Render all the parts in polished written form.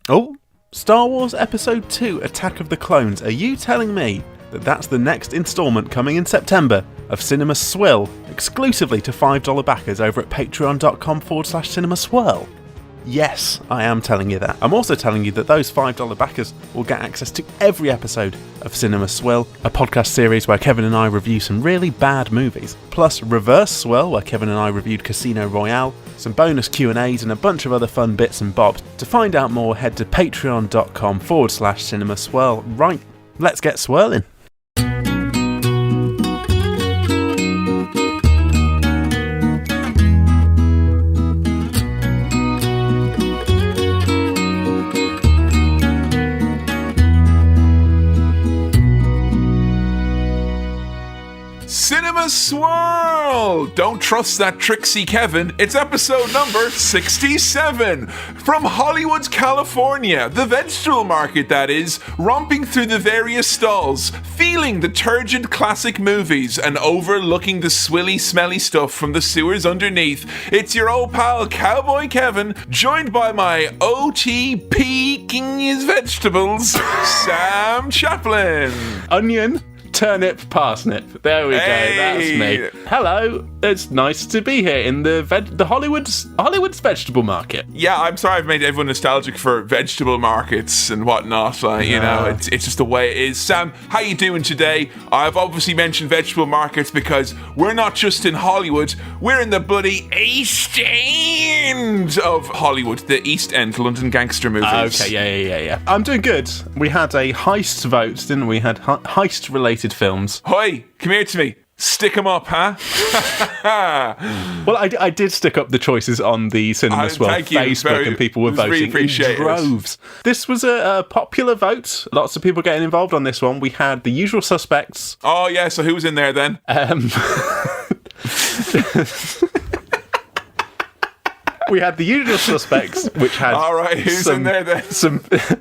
Oh, Star Wars Episode 2 Attack of the Clones. Are you telling me that that's the next instalment coming in September of Cinema Swill, exclusively to $5 backers over at patreon.com/cinemaswirl? Yes, I am telling you that. I'm also telling you that those $5 backers will get access to every episode of Cinema Swill, a podcast series where Kevin and I review some really bad movies, plus Reverse Swill, where Kevin and I reviewed Casino Royale, some bonus Q&As and a bunch of other fun bits and bobs. To find out more, head to patreon.com/cinemaswirl. Right, let's get swirling. Cinema Swirl! Don't trust that tricksy Kevin. It's episode number 67. From Hollywood, California, the vegetable market that is, romping through the various stalls, feeling the turgid classic movies and overlooking the swilly, smelly stuff from the sewers underneath. It's your old pal Cowboy Kevin, joined by my OTP King is Vegetables, Sam Chaplin. Onion, turnip, parsnip. There we go. That's me. Hello. It's nice to be here in the Hollywood's vegetable market. Yeah, I'm sorry I've made everyone nostalgic for vegetable markets and whatnot. You know, it's just the way it is. Sam, how you doing today? I've obviously mentioned vegetable markets because we're not just in Hollywood. We're in the bloody East End of Hollywood, the East End London gangster movies. Okay, yeah. I'm doing good. We had a heist vote, didn't we? Had heist-related films. Hoi, come here to me. Stick 'em up, huh? Well, I did stick up the choices on the Cinema Swirl Facebook, and people were voting in droves. This was a popular vote. Lots of people getting involved on this one. We had The Usual Suspects. Oh, yeah, so who was in there then? We had The Usual Suspects, which had who's in there then?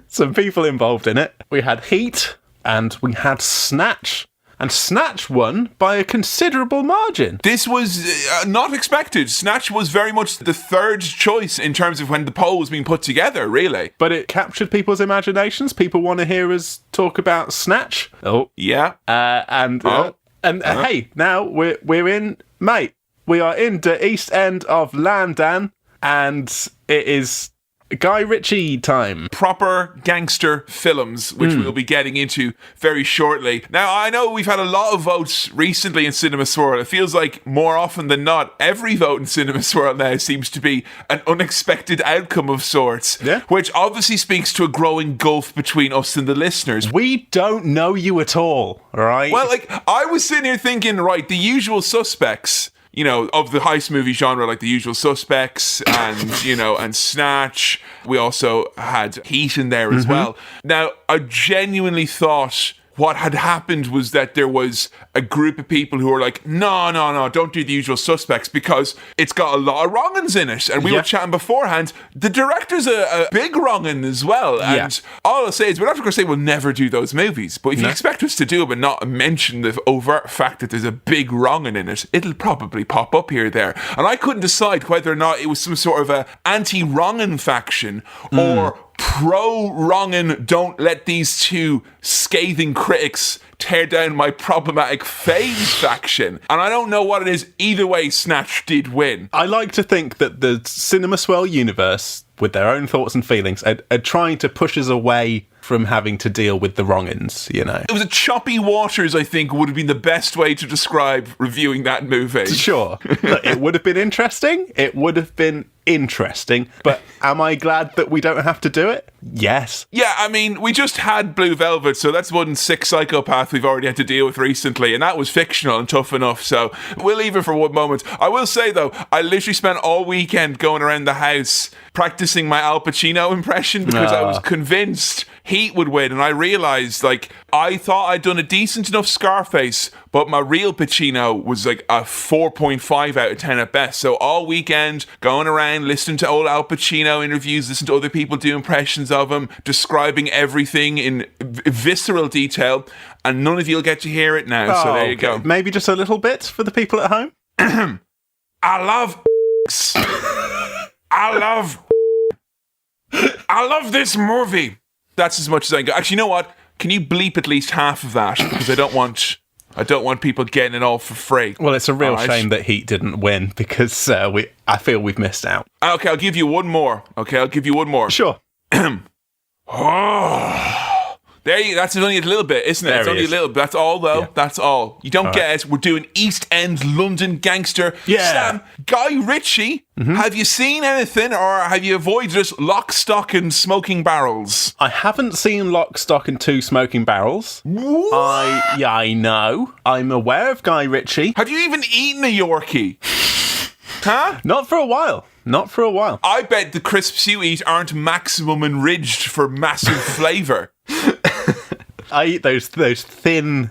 some people involved in it. We had Heat, and we had Snatch. And Snatch won by a considerable margin. This was not expected. Snatch was very much the third choice in terms of when the poll was being put together, really. But it captured people's imaginations. People want to hear us talk about Snatch. Oh. Yeah. Hey, now we're in, mate. We are in the East End of London, and it is Guy Ritchie time. Proper gangster films, which we'll be getting into very shortly. Now, I know we've had a lot of votes recently in Cinema Swirl. It feels like more often than not, every vote in Cinema Swirl now seems to be an unexpected outcome of sorts. Yeah. Which obviously speaks to a growing gulf between us and the listeners. We don't know you at all, right? Well, I was sitting here thinking, right, The Usual Suspects, you know, of the heist movie genre, like The Usual Suspects and, you know, and Snatch. We also had Heat in there as well. Now, I genuinely thought what had happened was that there was a group of people who were like, no, don't do The Usual Suspects because it's got a lot of wrong-uns in it. And we were chatting beforehand. The director's a big wrong-un as well. And all I'll say is, we're not going to say we'll never do those movies. But if you expect us to do them and not mention the overt fact that there's a big wrong-un in it, it'll probably pop up here or there. And I couldn't decide whether or not it was some sort of a anti-wrong-un faction or pro-wrongin', don't let these two scathing critics tear down my problematic phase faction. And I don't know what it is. Either way, Snatch did win. I like to think that the Cinema Swirl universe, with their own thoughts and feelings, are trying to push us away from having to deal with the wrong-uns, you know. It was a choppy waters, I think, would have been the best way to describe reviewing that movie. Sure. Look, it would have been interesting. It would have been interesting. But am I glad that we don't have to do it? Yes. Yeah, I mean, we just had Blue Velvet, so that's one sick psychopath we've already had to deal with recently, and that was fictional and tough enough, so we'll leave it for one moment. I will say, though, I literally spent all weekend going around the house practicing my Al Pacino impression because I was convinced Heat would win, and I realised, I thought I'd done a decent enough Scarface, but my real Pacino was like a 4.5 out of 10 at best. So all weekend, going around, listening to old Al Pacino interviews, listening to other people do impressions of him, describing everything in visceral detail, and none of you'll get to hear it now, so there you go. Maybe just a little bit for the people at home? I love I love I love this movie. That's as much as I can go. Actually, you know what? Can you bleep at least half of that? Because I don't want people getting it all for free. Well, it's a real shame that Heat didn't win because I feel we've missed out. Okay, I'll give you one more. Sure. There you go. That's only a little bit, isn't it? It's only a little bit. That's all, though. Yeah. That's all. You don't get it. We're doing East End London gangster. Yeah. Sam, Guy Ritchie, have you seen anything or have you avoided us Lock, Stock and Smoking Barrels? I haven't seen Lock, Stock and Two Smoking Barrels. What? I know. I'm aware of Guy Ritchie. Have you even eaten a Yorkie? Huh? Not for a while. I bet the crisps you eat aren't maximum enriched for massive flavour. I eat those thin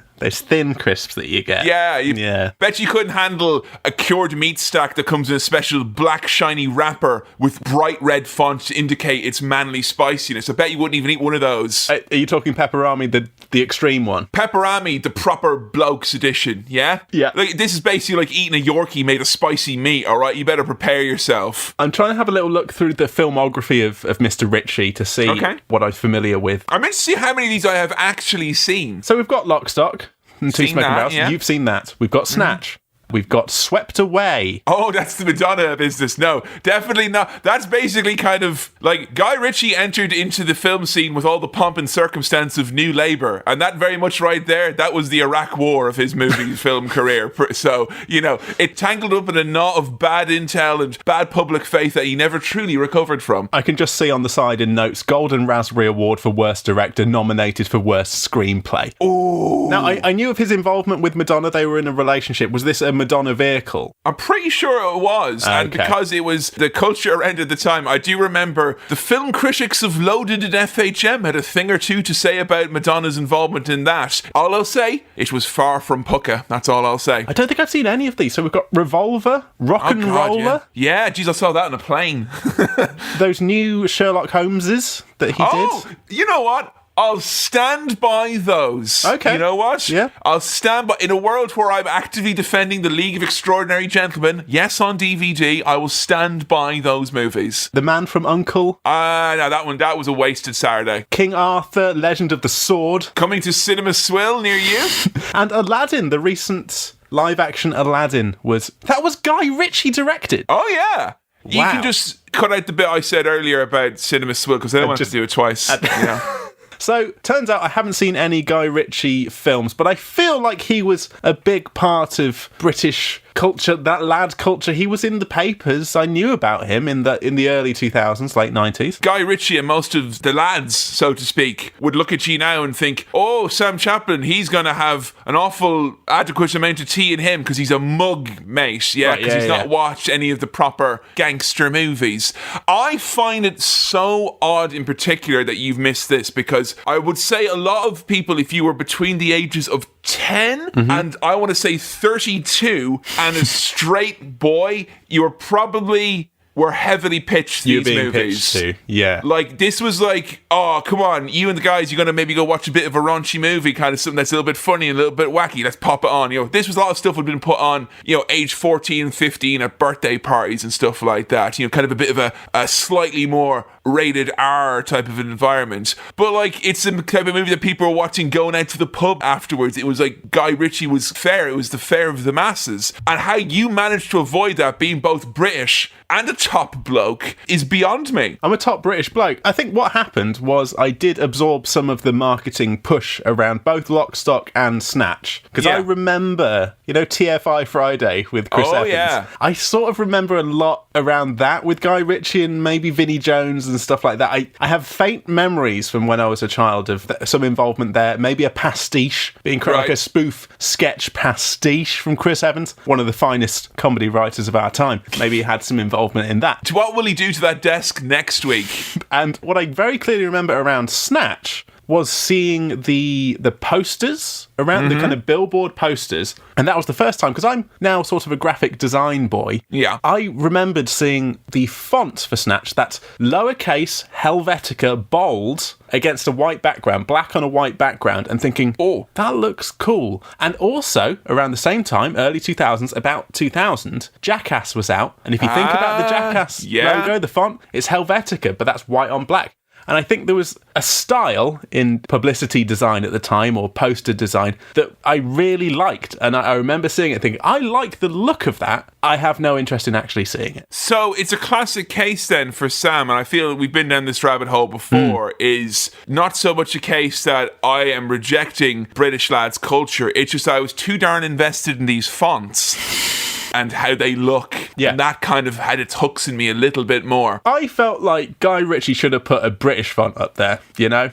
crisps that you get. Yeah. Bet you couldn't handle a cured meat stack that comes in a special black shiny wrapper with bright red font to indicate its manly spiciness. I bet you wouldn't even eat one of those. Are you talking pepperami, the extreme one? Pepperami, the proper blokes edition, yeah? Yeah. Like, this is basically like eating a Yorkie made of spicy meat, all right? You better prepare yourself. I'm trying to have a little look through the filmography of Mr. Ritchie to see what I'm familiar with. I'm interested to see how many of these I have actually seen. So we've got Lock, Stock and Two Smoking Barrels. Yeah. You've seen that. We've got Snatch. We've got Swept Away. Oh, that's the Madonna business. No, definitely not. That's basically kind of like Guy Ritchie entered into the film scene with all the pomp and circumstance of New Labour. And that very much right there, that was the Iraq War of his movie film career. So, it tangled up in a knot of bad intel and bad public faith that he never truly recovered from. I can just see on the side in notes, Golden Raspberry Award for Worst Director, nominated for Worst Screenplay. Oh. Now, I knew of his involvement with Madonna. They were in a relationship. Was this a Madonna vehicle? I'm pretty sure it was. And because it was the culture around at the time, I do remember the film critics of Loaded and FHM had a thing or two to say about Madonna's involvement in that. All I'll say, it was far from pucka. That's all I'll say. I don't think I've seen any of these. So we've got Revolver, Rock and Roller. Yeah, geez, I saw that on a plane. Those new Sherlock Holmeses that he did. You know what? I'll stand by those. Okay. You know what? Yeah. I'll stand by. In a world where I'm actively defending the League of Extraordinary Gentlemen, yes, on DVD, I will stand by those movies. The Man from U.N.C.L.E. No, that was a wasted Saturday. King Arthur, Legend of the Sword. Coming to Cinema Swill near you. And Aladdin, the recent live-action Aladdin was Guy Ritchie directed. Oh, yeah. Wow. You can just cut out the bit I said earlier about Cinema Swill because I don't want to do it twice. So, turns out I haven't seen any Guy Ritchie films, but I feel like he was a big part of British culture, that lad culture. He was in the papers. I knew about him in the early 2000s, late 90s. Guy Ritchie and most of the lads, so to speak, would look at you now and think, oh, Sam Chaplin, he's going to have an awful adequate amount of tea in him because he's a mug, mate. Yeah, because he's not watched any of the proper gangster movies. I find it so odd in particular that you've missed this because I would say a lot of people, if you were between the ages of 10 and I want to say 32 and a straight boy, you were heavily pitched these movies. Pitched to, yeah. Like, this was like, oh, come on, you and the guys, you're going to maybe go watch a bit of a raunchy movie, kind of something that's a little bit funny and a little bit wacky, let's pop it on. This was a lot of stuff that had been put on, age 14, 15 at birthday parties and stuff like that. Kind of a bit of a slightly more rated R type of an environment. But, like, it's the type of movie that people were watching going out to the pub afterwards. It was like Guy Ritchie was fair. It was the fare of the masses. And how you managed to avoid that being both British and a top bloke is beyond me. I'm a top British bloke. I think what happened was I did absorb some of the marketing push around both Lock, Stock and Snatch. Because I remember, TFI Friday with Chris Evans. Yeah. I sort of remember a lot around that with Guy Ritchie and maybe Vinnie Jones and stuff like that. I have faint memories from when I was a child of some involvement there. Maybe a pastiche, being like a spoof sketch pastiche from Chris Evans, one of the finest comedy writers of our time. Maybe he had some involvement in that. What will he do to that desk next week? And what I very clearly remember around Snatch was seeing the posters around, the kind of billboard posters, and that was the first time, because I'm now sort of a graphic design boy. Yeah. I remembered seeing the font for Snatch, that lowercase Helvetica bold against a white background, black on a white background, and thinking, oh, that looks cool. And also, around the same time, early 2000s, about 2000, Jackass was out, and if you think about the Jackass logo, the font, it's Helvetica, but that's white on black. And I think there was a style in publicity design at the time, or poster design, that I really liked. And I remember seeing it thinking, I like the look of that. I have no interest in actually seeing it. So it's a classic case then for Sam, and I feel we've been down this rabbit hole before, is not so much a case that I am rejecting British lads' culture, it's just I was too darn invested in these fonts and how they look. Yeah. And that kind of had its hooks in me a little bit more. I felt like Guy Ritchie should have put a British font up there, you know?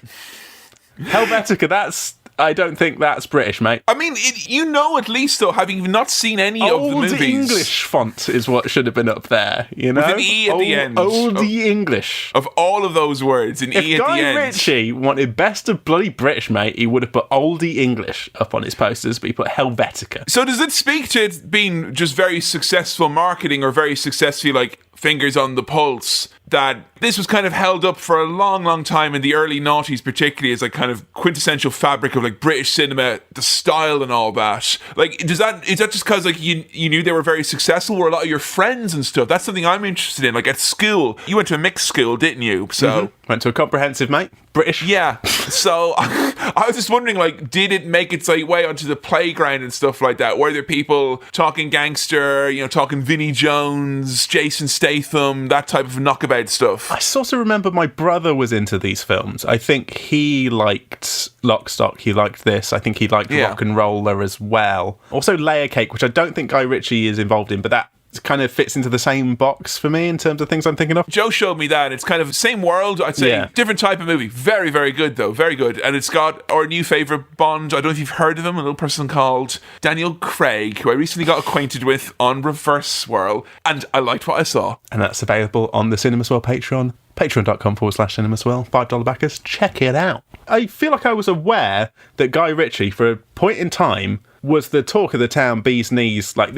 Helvetica, I don't think that's British, mate. I mean, at least, though, having not seen any of the movies. Old English font is what should have been up there, you know? With an E at the end. Old English. Of all of those words, an E at the end. If Guy Ritchie wanted best of bloody British, mate, he would have put Oldie English up on his posters, but he put Helvetica. So does it speak to it being just very successful marketing or very successful, like, fingers on the pulse, that this was kind of held up for a long, long time in the early noughties, particularly as like kind of quintessential fabric of like British cinema, the style and all that? Like, is that just because like you knew they were very successful? Were a lot of your friends and stuff? That's something I'm interested in. Like at school, you went to a mixed school, didn't you? So went to a comprehensive, mate. British. Yeah. So I was just wondering, like, did it make its way onto the playground and stuff like that? Were there people talking gangster, talking Vinnie Jones, Jason Statham, that type of knockabout stuff? I sort of remember my brother was into these films. I think he liked Lock, Stock, he liked this. I think he liked Rock and Roller as well. Also Layer Cake, which I don't think Guy Ritchie is involved in, but that kind of fits into the same box for me in terms of things I'm thinking of. Joe showed me that. It's kind of the same world, I'd say. Different type of movie. Very, very good, though. Very good. And it's got our new favourite Bond. I don't know if you've heard of him. A little person called Daniel Craig, who I recently got acquainted with on Reverse Swirl. And I liked what I saw. And that's available on the Cinema Swirl Patreon. Patreon.com/CinemaSwirl. $5 backers. Check it out. I feel like I was aware that Guy Ritchie, for a point in time, was the talk of the town, bee's knees. Like,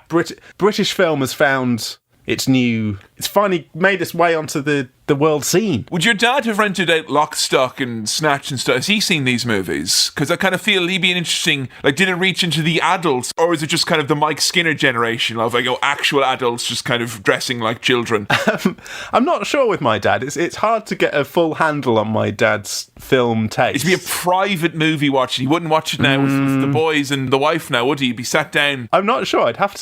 British film has found it's finally made its way onto the world scene. Would your dad have rented out Lock, Stock and Snatch and stuff? Has he seen these movies? Because I kind of feel he'd be an interesting, like, did it reach into the adults, or is it just kind of the Mike Skinner generation of, like, actual adults just kind of dressing like children? I'm not sure with my dad. It's hard to get a full handle on my dad's film taste. It'd be a private movie watching. He wouldn't watch it now with the boys and the wife now, would he? He'd be sat down. I'm not sure. I'd have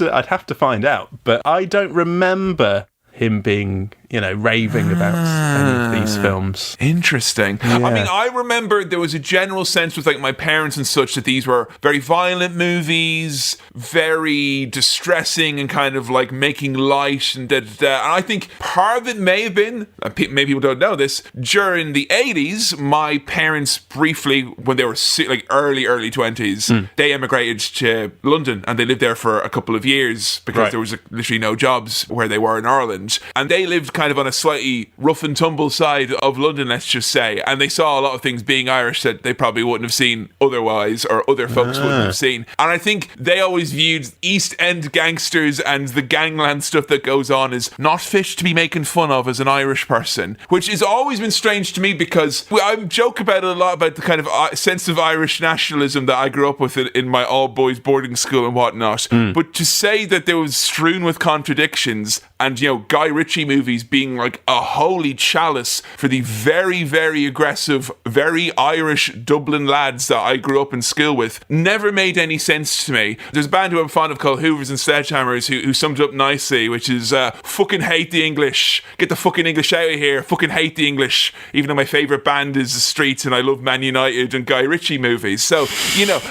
to find out. But I don't remember him being, raving about any of these films. Interesting. Yeah. I mean, I remember there was a general sense with like my parents and such that these were very violent movies, very distressing and kind of like making light and And I think part of it may have been, maybe people don't know this, during the 80s, my parents briefly, when they were like early 20s, they emigrated to London and they lived there for a couple of years because there was literally no jobs where they were in Ireland. And they lived kind of on a slightly rough and tumble side of London, let's just say. And they saw a lot of things being Irish that they probably wouldn't have seen otherwise, or other folks wouldn't have seen. And I think they always viewed East End gangsters and the gangland stuff that goes on as not fit to be making fun of as an Irish person, which has always been strange to me because I joke about it a lot about the kind of sense of Irish nationalism that I grew up with in my all-boys boarding school and whatnot. But to say that there was strewn with contradictions and, Guy Ritchie movies being like a holy chalice for the very, very aggressive, very Irish Dublin lads that I grew up in school with never made any sense to me. There's a band who I'm fond of called Hoovers and Sledgehammers who summed it up nicely, which is fucking hate the English. Get the fucking English out of here. Fucking hate the English. Even though my favourite band is The Streets and I love Man United and Guy Ritchie movies. So,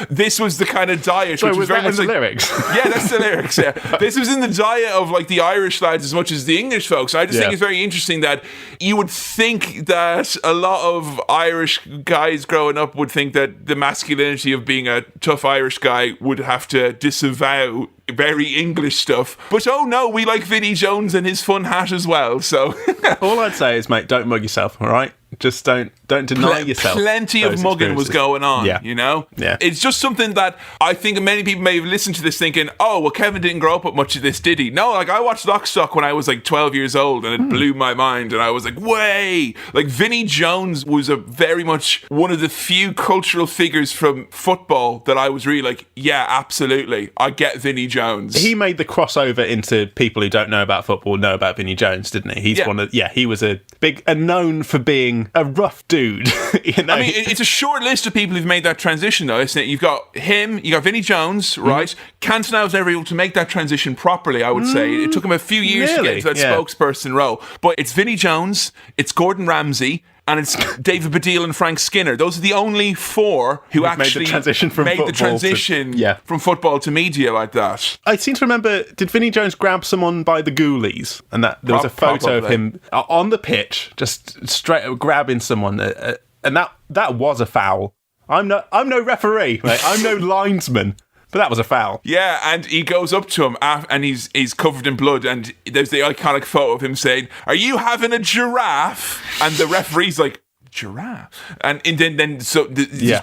this was the kind of diet. So which was very that in much the like, lyrics? Yeah, that's the lyrics, yeah. This was in the diet of like the Irish lads as much as the English folks. I just think it's very interesting that you would think that a lot of Irish guys growing up would think that the masculinity of being a tough Irish guy would have to disavow very English stuff. But oh no, we like Vinnie Jones and his fun hat as well, so... All I'd say is, mate, don't mug yourself, all right? Just don't deny yourself. Plenty of mugging was going on, Yeah. It's just something that I think many people may have listened to this thinking, oh, well, Kevin didn't grow up with much of this, did he? No, like, I watched Lock, Stock when I was, like, 12 years old, and it blew my mind, and I was like, way! Like, Vinnie Jones was a very much one of the few cultural figures from football that I was really like, yeah, absolutely, I get Vinnie Jones. He made the crossover into people who don't know about football know about Vinnie Jones, didn't he? He was he was a big, and known for being playing a rough dude. You know? I mean, it's a short list of people who've made that transition, though, isn't it? You've got him, you got Vinnie Jones, right? Cantona was never able to make that transition properly, I would say. It took him a few years to get into that spokesperson role. But it's Vinnie Jones, it's Gordon Ramsay, and it's David Baddiel and Frank Skinner. Those are the only four who actually made the transition from football to media like that. I seem to remember, did Vinnie Jones grab someone by the ghoulies? And that there was a photo of him on the pitch, just straight grabbing someone. And that was a foul. I'm no referee, mate. I'm no linesman. But that was a foul. Yeah, and he goes up to him and he's covered in blood, and there's the iconic photo of him saying, "Are you having a giraffe?" And the referee's like, "Giraffe?" And then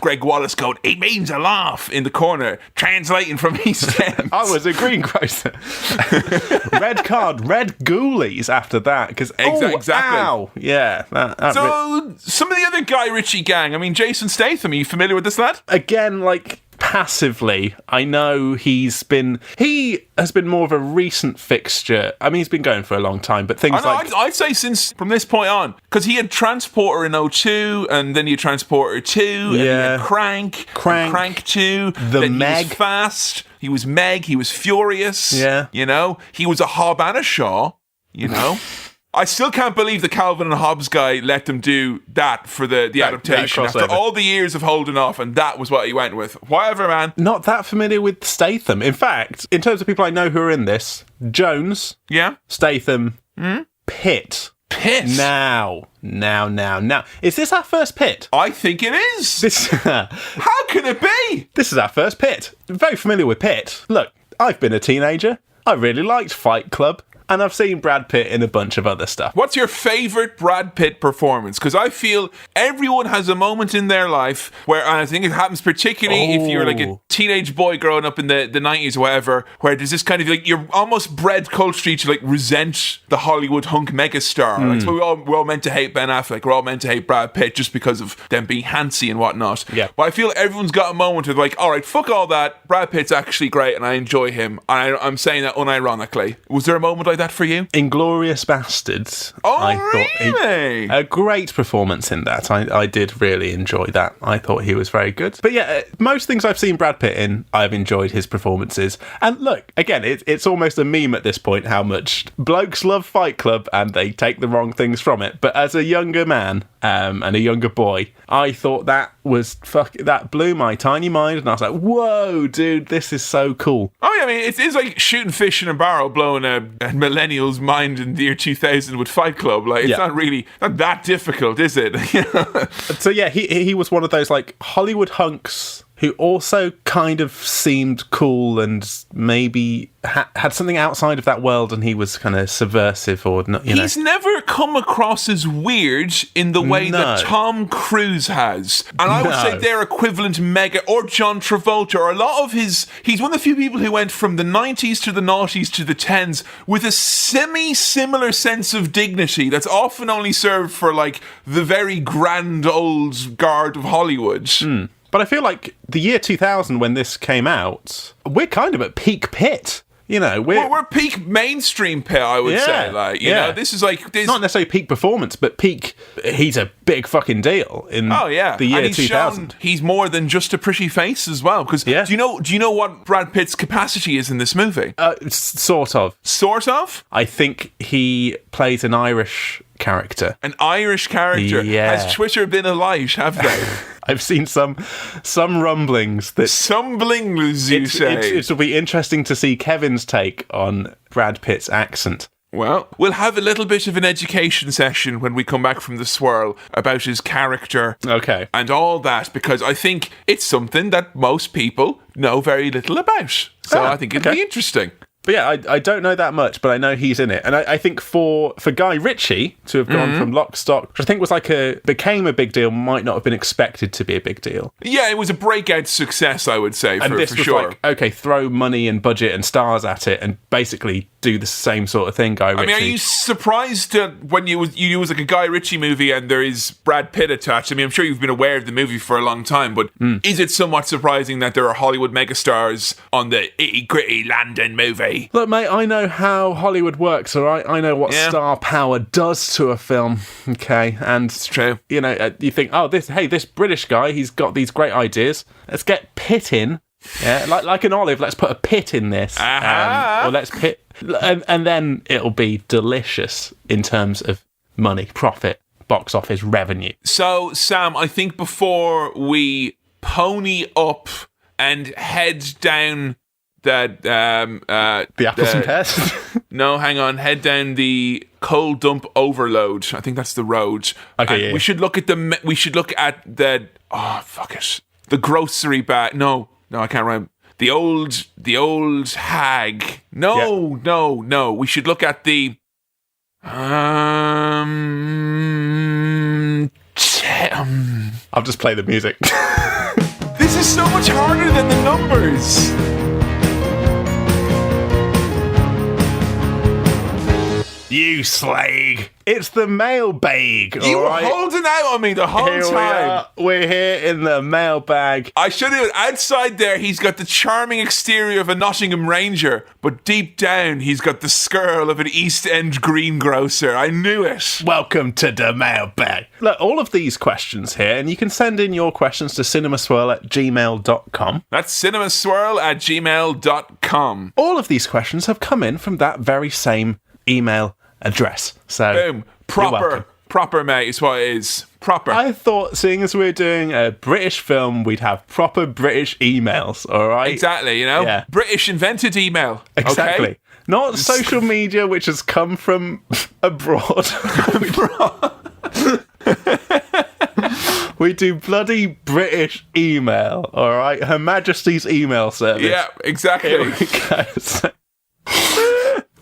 Greg Wallace going, "He means a laugh," in the corner, translating from East End. I was a greengrocer. Red card, red ghoulies after that. Because exactly. Ow. Yeah. Some of the other Guy Ritchie gang, I mean, Jason Statham, are you familiar with this lad? Again, like, passively, I know he has been more of a recent fixture. I mean, he's been going for a long time, but I'd say since from this point on, because he had Transporter in 2002, and then he had Transporter 2, and he had Crank 2, then Meg. He was Fast, he was Meg, he was Furious, you know, he was a Hobb and a Shaw, you know. I still can't believe the Calvin and Hobbes guy let them do that for the adaptation after all the years of holding off, and that was what he went with. Whatever, man. Not that familiar with Statham. In fact, in terms of people I know who are in this, Jones, Statham, Pitt. Now. Is this our first Pitt? I think it is. How can it be? This is our first Pitt. Very familiar with Pitt. Look, I've been a teenager. I really liked Fight Club. And I've seen Brad Pitt in a bunch of other stuff. What's your favourite Brad Pitt performance? Because I feel everyone has a moment in their life where, and I think it happens particularly if you're like a teenage boy growing up in the 90s or whatever, where there's this kind of like, you're almost bred culturally to like resent the Hollywood hunk megastar. Like, so we're all meant to hate Ben Affleck, we're all meant to hate Brad Pitt just because of them being handsy and whatnot. Yeah. But I feel everyone's got a moment of like, all right, fuck all that, Brad Pitt's actually great and I enjoy him. And I'm saying that unironically. Was there a moment like that for you? Inglourious Bastards. Really? A great performance in that. I did really enjoy that. I thought he was very good. But yeah, most things I've seen Brad Pitt in, I've enjoyed his performances. And look, again, it's almost a meme at this point how much blokes love Fight Club and they take the wrong things from it. But as a younger man and a younger boy, I thought that blew my tiny mind, and I was like, whoa, dude, this is so cool. Oh yeah, I mean, it's like shooting fish in a barrel, blowing a millennial's mind in the year 2000 with Fight Club. Like, it's not that difficult, is it? So yeah, he was one of those like Hollywood hunks who also kind of seemed cool and maybe had something outside of that world, and he was kind of subversive or not. He's never come across as weird in the way that Tom Cruise has, and I would say their equivalent or John Travolta, or a lot of his. He's one of the few people who went from the 90s to the noughties to the 10s with a semi-similar sense of dignity that's often only served for like the very grand old guard of Hollywood. But I feel like the year 2000, when this came out, we're kind of at peak Pitt. You know, we're peak mainstream Pitt, I would say. Like, you know, this is like not necessarily peak performance, but peak. He's a big fucking deal in the year 2000. He's more than just a pretty face as well. Because do you know what Brad Pitt's capacity is in this movie? Sort of. Sort of. I think he plays an Irish character. An Irish character. Yeah. Has Twitter been alight? Have they? I've seen some rumblings that some blings. You say it'll be interesting to see Kevin's take on Brad Pitt's accent. Well, we'll have a little bit of an education session when we come back from the swirl about his character, and all that, because I think it's something that most people know very little about. So I think it'll be interesting. But yeah, I don't know that much, but I know he's in it. And I think for Guy Ritchie to have gone from Lock, Stock, which I think was became a big deal, might not have been expected to be a big deal. Yeah, it was a breakout success, I would say, and this was sure. Like, okay, throw money and budget and stars at it and basically do the same sort of thing, Guy Ritchie. I mean, are you surprised when you use like a Guy Ritchie movie and there is Brad Pitt attached? I mean, I'm sure you've been aware of the movie for a long time, but is it somewhat surprising that there are Hollywood megastars on the itty-gritty London movie? way. Look, mate, I know how Hollywood works, all right? I know what star power does to a film, okay? And It's true. you know, you think, oh, this British guy, he's got these great ideas. Let's get Pitt in. Yeah, like an olive, let's put a pit in this. Or let's pit... And then it'll be delicious in terms of money, profit, box office revenue. So, Sam, I think before we pony up and head down the apples and pears? No, hang on. Head down the coal dump overload. I think that's the road. Okay, We should look at the... Oh, fuck it. The grocery bag. No, I can't remember. The old hag. No. We should look at the... I'll just play the music. This is so much harder than the numbers. You slag. It's the mailbag. You were right? holding out on me the whole time. We're here in the mailbag. I should have. Outside there, he's got the charming exterior of a Nottingham Ranger, but deep down, he's got the skirl of an East End greengrocer. I knew it. Welcome to the mailbag. Look, all of these questions here, and you can send in your questions to cinemaswirl@gmail.com. That's cinemaswirl@gmail.com. All of these questions have come in from that very same email address. So, boom. Proper, mate, is what it is. Proper. I thought, seeing as we're doing a British film, we'd have proper British emails, all right? Exactly, you know? Yeah. British invented email. Exactly. Okay? Not social media, which has come from abroad. We do bloody British email, all right? Her Majesty's email service. Yeah, exactly. Here we go.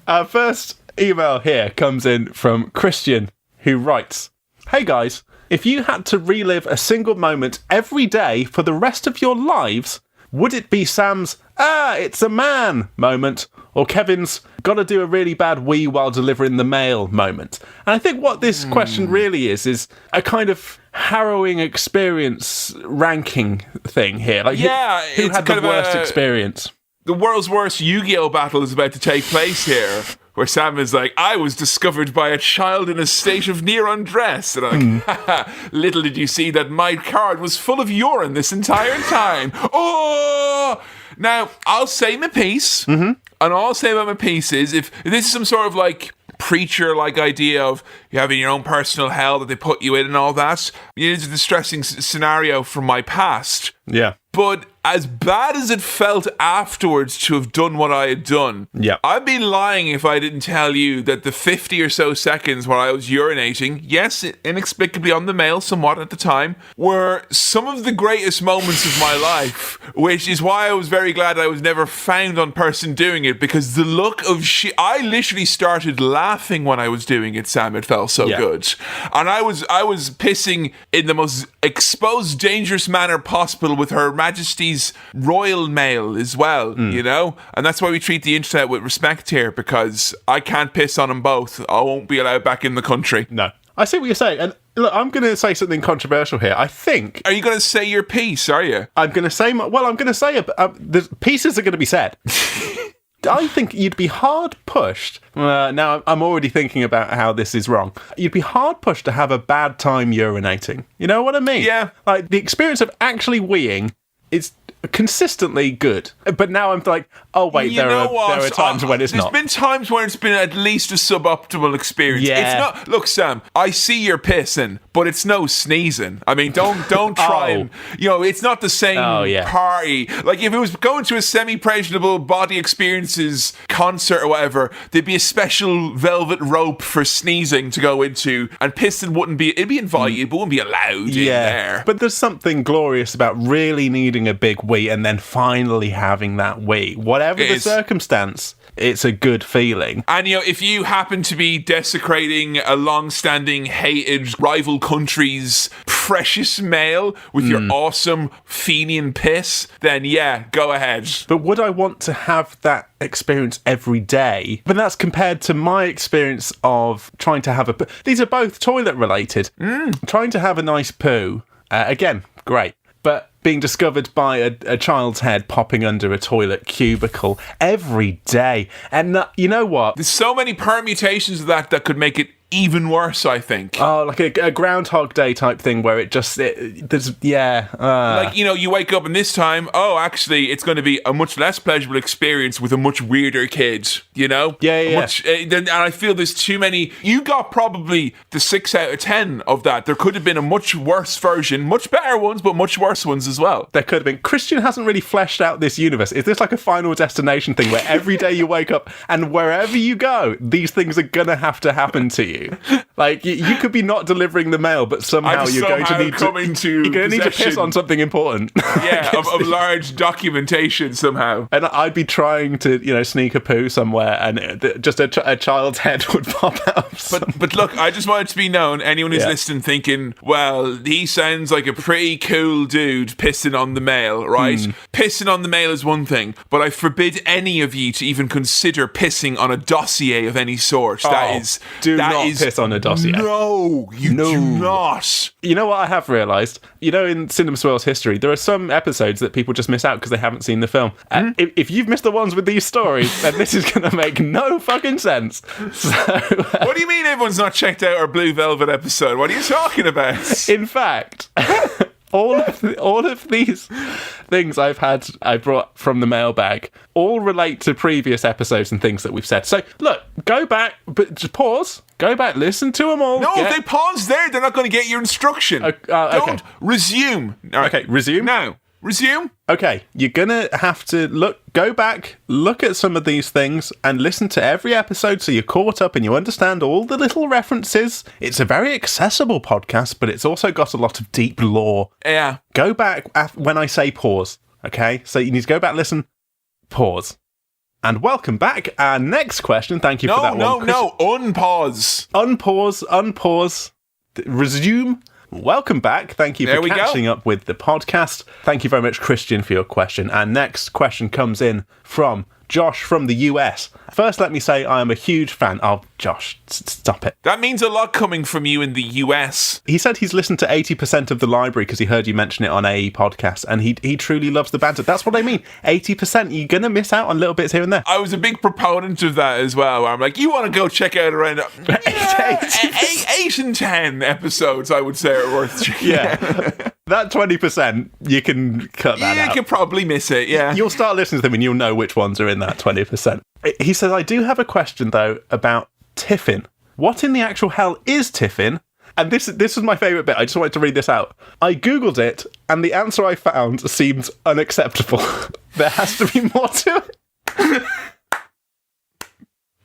Our first email here comes in from Christian, who writes, "Hey guys, if you had to relive a single moment every day for the rest of your lives, would it be Sam's, it's a man moment, or Kevin's, gotta do a really bad wee while delivering the mail moment?" And I think what this question really is a kind of harrowing experience ranking thing here. Like, who it's had the kind of worst experience? The world's worst Yu-Gi-Oh battle is about to take place here, where Sam is like, I was discovered by a child in a state of near undress. And I'm like, little did you see that my card was full of urine this entire time. Oh! Now, I'll say my piece, and all I'll say about my piece is, if this is some sort of like preacher-like idea of you having your own personal hell that they put you in and all that, it is a distressing scenario from my past. Yeah. But as bad as it felt afterwards to have done what I had done, I'd be lying if I didn't tell you that the 50 or so seconds where I was urinating, yes, inexplicably on the mail somewhat at the time, were some of the greatest moments of my life, which is why I was very glad I was never found on person doing it, because the look of I literally started laughing when I was doing it, Sam. It felt so good. And I was pissing in the most exposed, dangerous manner possible with Her Majesty's Royal Mail as well, you know? And that's why we treat the internet with respect here, because I can't piss on them both. I won't be allowed back in the country. No. I see what you're saying. And look, I'm going to say something controversial here. I think... Are you going to say your piece, are you? I'm going to say... I'm going to say... the pieces are going to be said. I think you'd be hard pushed. Now, I'm already thinking about how this is wrong. You'd be hard pushed to have a bad time urinating. You know what I mean? Yeah. Like, the experience of actually weeing is consistently good. But now I'm like, oh, wait, there are times when it's not. There's been times when it's been at least a suboptimal experience. Yeah. It's not... Look, Sam, I see you're pissing, but it's no sneezing. I mean, don't try and... You know, it's not the same party. Like, if it was going to a semi-impressionable body experiences concert or whatever, there'd be a special velvet rope for sneezing to go into, and pissing wouldn't be... It'd be invited, but wouldn't be allowed in there. But there's something glorious about really needing a big wee and then finally having that wee. Whatever the circumstance, it's a good feeling. And, you know, if you happen to be desecrating a long-standing, hated rival country's precious mail with your awesome Fenian piss, then, yeah, go ahead. But would I want to have that experience every day? But that's compared to my experience of trying to have these are both toilet-related. Trying to have a nice poo, again, great. But being discovered by a child's head popping under a toilet cubicle every day. And you know what? There's so many permutations of that could make it even worse, I think. Oh, like a Groundhog Day type thing where Like, you wake up and this time, actually, it's going to be a much less pleasurable experience with a much weirder kid, Yeah. And I feel there's too many. You got probably the 6 out of 10 of that. There could have been a much worse version, much better ones, but much worse ones as well. There could have been. Christian hasn't really fleshed out this universe. Is this like a Final Destination thing where every day you wake up and wherever you go, these things are going to have to happen to you? Like, you could be not delivering the mail, but somehow you're going to need to piss on something important. Yeah, of large documentation somehow. And I'd be trying to, sneak a poo somewhere, and just a child's head would pop out. But look, I just want it to be known, anyone who's listening thinking, well, he sounds like a pretty cool dude pissing on the mail, right? Pissing on the mail is one thing, but I forbid any of you to even consider pissing on a dossier of any sort. Do not piss on a dossier. No, do not. You know what I have realised? In Cinema Swirl's history, there are some episodes that people just miss out because they haven't seen the film. If you've missed the ones with these stories, then this is going to make no fucking sense. So, what do you mean everyone's not checked out our Blue Velvet episode? What are you talking about? In fact... All of these things I brought from the mailbag all relate to previous episodes and things that we've said. So, look, go back, but just pause, go back, listen to them all. No, if they pause there, they're not going to get your instruction. Okay. Don't resume. All right. Okay, resume? Now, resume. Okay, you're going to have to go back, look at some of these things, and listen to every episode so you're caught up and you understand all the little references. It's a very accessible podcast, but it's also got a lot of deep lore. Yeah. Go back when I say pause, okay? So you need to go back, listen, pause. And welcome back. Our next question, thank you for that one. No, unpause. Unpause, resume. Welcome back. Thank you for catching up with the podcast. Thank you very much, Christian, for your question. Our next question comes in from Josh from the US. First, let me say I am a huge fan of Josh. Stop it. That means a lot coming from you in the US. He said he's listened to 80% of the library because he heard you mention it on AE podcast, and he truly loves the banter. That's what I mean. 80%. You're going to miss out on little bits here and there. I was a big proponent of that as well, where I'm like, you want to go check out around 8 and 10 episodes, I would say, are worth checking out. That 20%, you can cut that out. You can probably miss it, yeah. You'll start listening to them and you'll know which ones are in that 20%. He says, I do have a question, though, about tiffin. What in the actual hell is tiffin? And this is my favourite bit. I just wanted to read this out. I Googled it, and the answer I found seems unacceptable. There has to be more to it.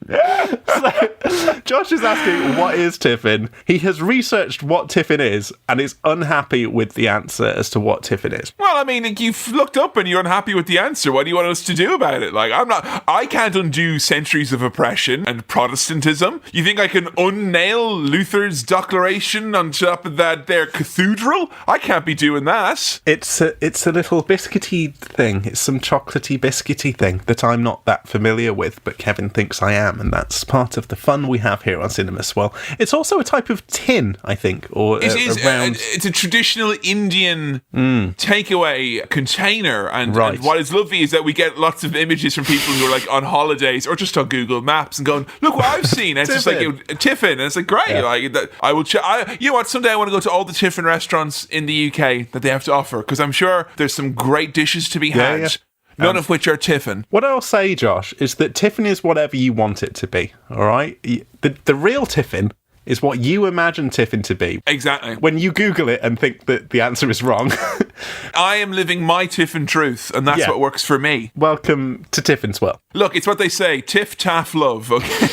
So, Josh is asking, what is tiffin? He has researched what tiffin is and is unhappy with the answer as to what tiffin is. Well, I mean, you've looked up and you're unhappy with the answer. What do you want us to do about it? Like, I can't undo centuries of oppression and Protestantism. You think I can unnail Luther's declaration on top of that there cathedral? I can't be doing that. It's a little biscuity thing. It's some chocolatey biscuity thing that I'm not that familiar with, but Kevin thinks I am. And that's part of the fun we have here on Cinema Swirl. It's also a type of tin, I think, or it's a traditional Indian takeaway container. And what is lovely is that we get lots of images from people who are like on holidays or just on Google Maps and going, look what I've seen. And it's just like tiffin, and it's like great. Yeah. Like that, I will. You know what? Someday I want to go to all the tiffin restaurants in the UK that they have to offer, because I'm sure there's some great dishes to be had. Yeah. None of which are tiffin. What I'll say, Josh, is that tiffin is whatever you want it to be, all right? The real tiffin is what you imagine tiffin to be. Exactly. When you Google it and think that the answer is wrong. I am living my tiffin truth, and that's what works for me. Welcome to Tiffin Swirl. Look, it's what they say, tiff, taff, love, okay?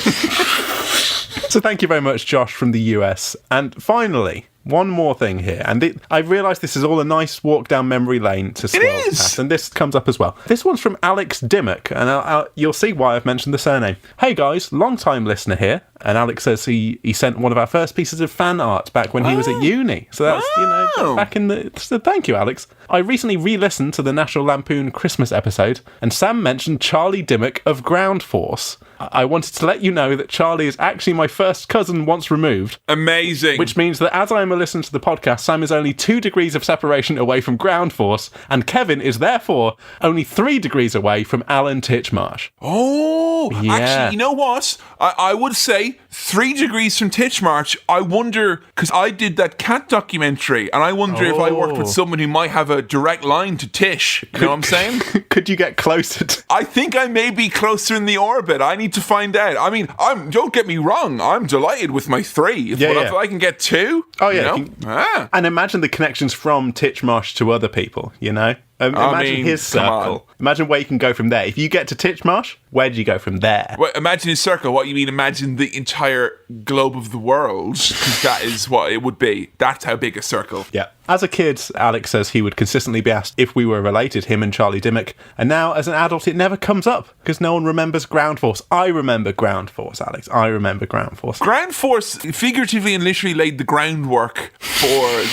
So thank you very much, Josh, from the US. And finally, one more thing here, and I realise this is all a nice walk down memory lane to Swirl's past, and this comes up as well. This one's from Alex Dimmock, and you'll see why I've mentioned the surname. Hey guys, long-time listener here, and Alex says he sent one of our first pieces of fan art back when he was at uni. So that's, back in the... So thank you, Alex. I recently re-listened to the National Lampoon Christmas episode, and Sam mentioned Charlie Dimmock of Ground Force. I wanted to let you know that Charlie is actually my first cousin once removed. Amazing. Which means that as I am a listener to the podcast, Sam is only 2 degrees of separation away from ground force, and Kevin is therefore only 3 degrees away from Alan Titchmarsh. Oh, Yeah. actually, you know what? I would say 3 degrees from Titchmarsh. I wonder, because I did that cat documentary, and I wonder if I worked with someone who might have a direct line to Tish. You know what I'm saying? Could you get closer I think I may be closer in the orbit. I need to find out. I mean, don't get me wrong. I'm delighted with my 3. If I can get 2, Oh, yeah. you know? And imagine the connections from Titchmarsh to other people, you know? Imagine his circle. Imagine where you can go from there. If you get to Titchmarsh, where do you go from there? Well, imagine his circle. What you mean? Imagine the entire globe of the world. 'Cause that is what it would be. That's how big a circle. Yeah. As a kid, Alex says he would consistently be asked if we were related, him and Charlie Dimmock. And now, as an adult, it never comes up because no one remembers Ground Force. I remember Ground Force, Alex. I remember Ground Force. Ground Force figuratively and literally laid the groundwork for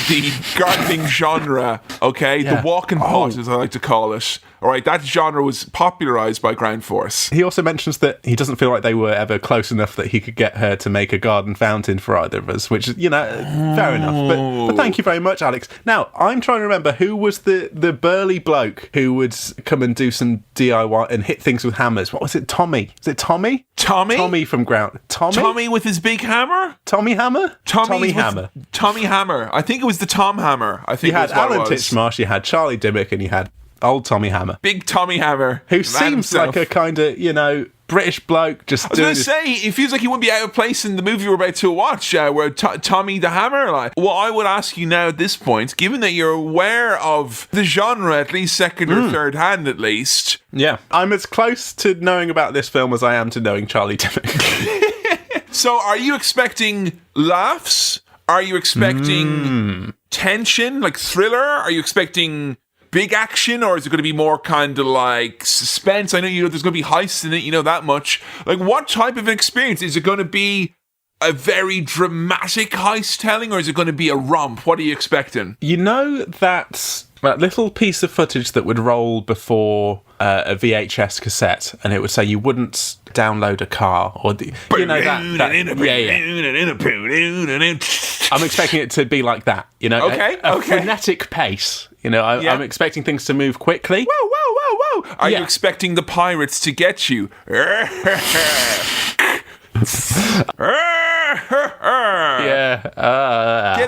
the gardening genre, okay? Yeah. The walking pot, as I like to call it. All right, that genre was popularised by Ground Force. He also mentions that he doesn't feel like they were ever close enough that he could get her to make a garden fountain for either of us, which is, you know, fair enough. But thank you very much, Alex. Now, I'm trying to remember who was the burly bloke who would come and do some DIY and hit things with hammers. What was it, Tommy? Was it Tommy? Tommy? Tommy from Ground. Tommy with his big hammer? Tommy Hammer? Tommy Hammer. Tommy Hammer. I think it was the Tom Hammer. I think You had was what Alan it was. Titchmarsh, you had Charlie Dimmock, and you had old Tommy Hammer. Big Tommy Hammer. Who Man seems himself. like a kind of, you know, British bloke just I was doing going to say, it feels like he wouldn't be out of place in the movie we're about to watch, where Tommy the Hammer. Like, well, I would ask you now at this point, given that you're aware of the genre, at least second or third hand, at least. Yeah. I'm as close to knowing about this film as I am to knowing Charlie Dimmock. So, are you expecting laughs? Are you expecting tension, like thriller? Are you expecting big action, or is it going to be more kind of like suspense? I know there's going to be heists in it, you know that much. Like, what type of an experience? Is it going to be a very dramatic heist telling, or is it going to be a romp? What are you expecting? You know that little piece of footage that would roll before a VHS cassette, and it would say you wouldn't download a car, or you know I'm expecting it to be like that, you know, a frenetic pace. You know, I'm expecting things to move quickly. Whoa, whoa, whoa, whoa! Are you expecting the pirates to get you? Get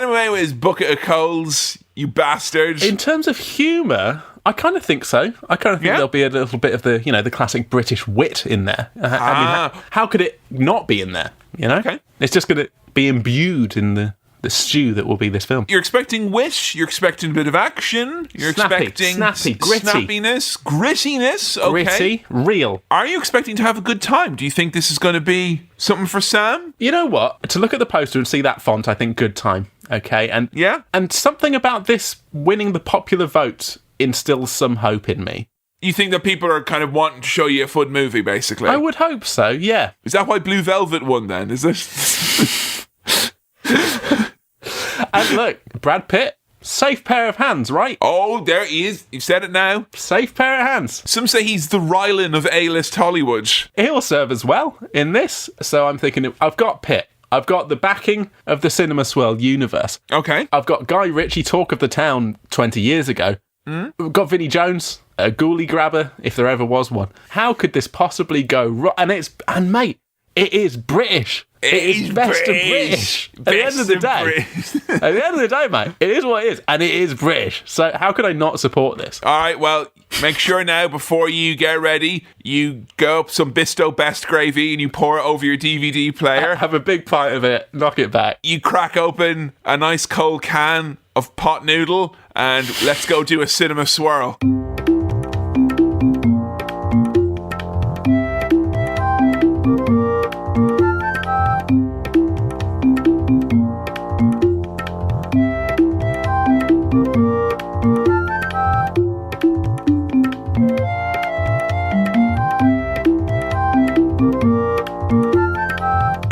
away with his bucket of coals, you bastard. In terms of humour, I kind of think so. I kind of think there'll be a little bit of the, you know, the classic British wit in there. I mean, how could it not be in there, you know? Okay. It's just going to be imbued in the stew that will be this film. You're expecting wit, you're expecting a bit of action, you're expecting snappy, gritty. snappiness, grittiness, okay. Gritty, real. Are you expecting to have a good time? Do you think this is going to be something for Sam? You know what? To look at the poster and see that font, I think good time, okay? And something about this winning the popular vote instills some hope in me. You think that people are kind of wanting to show you a fun movie, basically? I would hope so, yeah. Is that why Blue Velvet won then, is it? And look, Brad Pitt, safe pair of hands, right? Oh, there he is. You've said it now. Safe pair of hands. Some say he's the Rylan of A-list Hollywood. He'll serve as well in this. So I'm thinking, I've got Pitt. I've got the backing of the Cinema Swirl universe. Okay. I've got Guy Ritchie, talk of the town 20 years ago. We've got Vinnie Jones, a ghoulie grabber, if there ever was one. How could this possibly go wrong? And mate, it is British. It is best of British. At the end of the day, mate, it is what it is, and it is British. So how could I not support this? All right, well, make sure now, before you get ready, you go up some Bisto Best gravy and you pour it over your DVD player. Have a big pint of it, knock it back. You crack open a nice cold can of pot noodle, and let's go do a cinema swirl.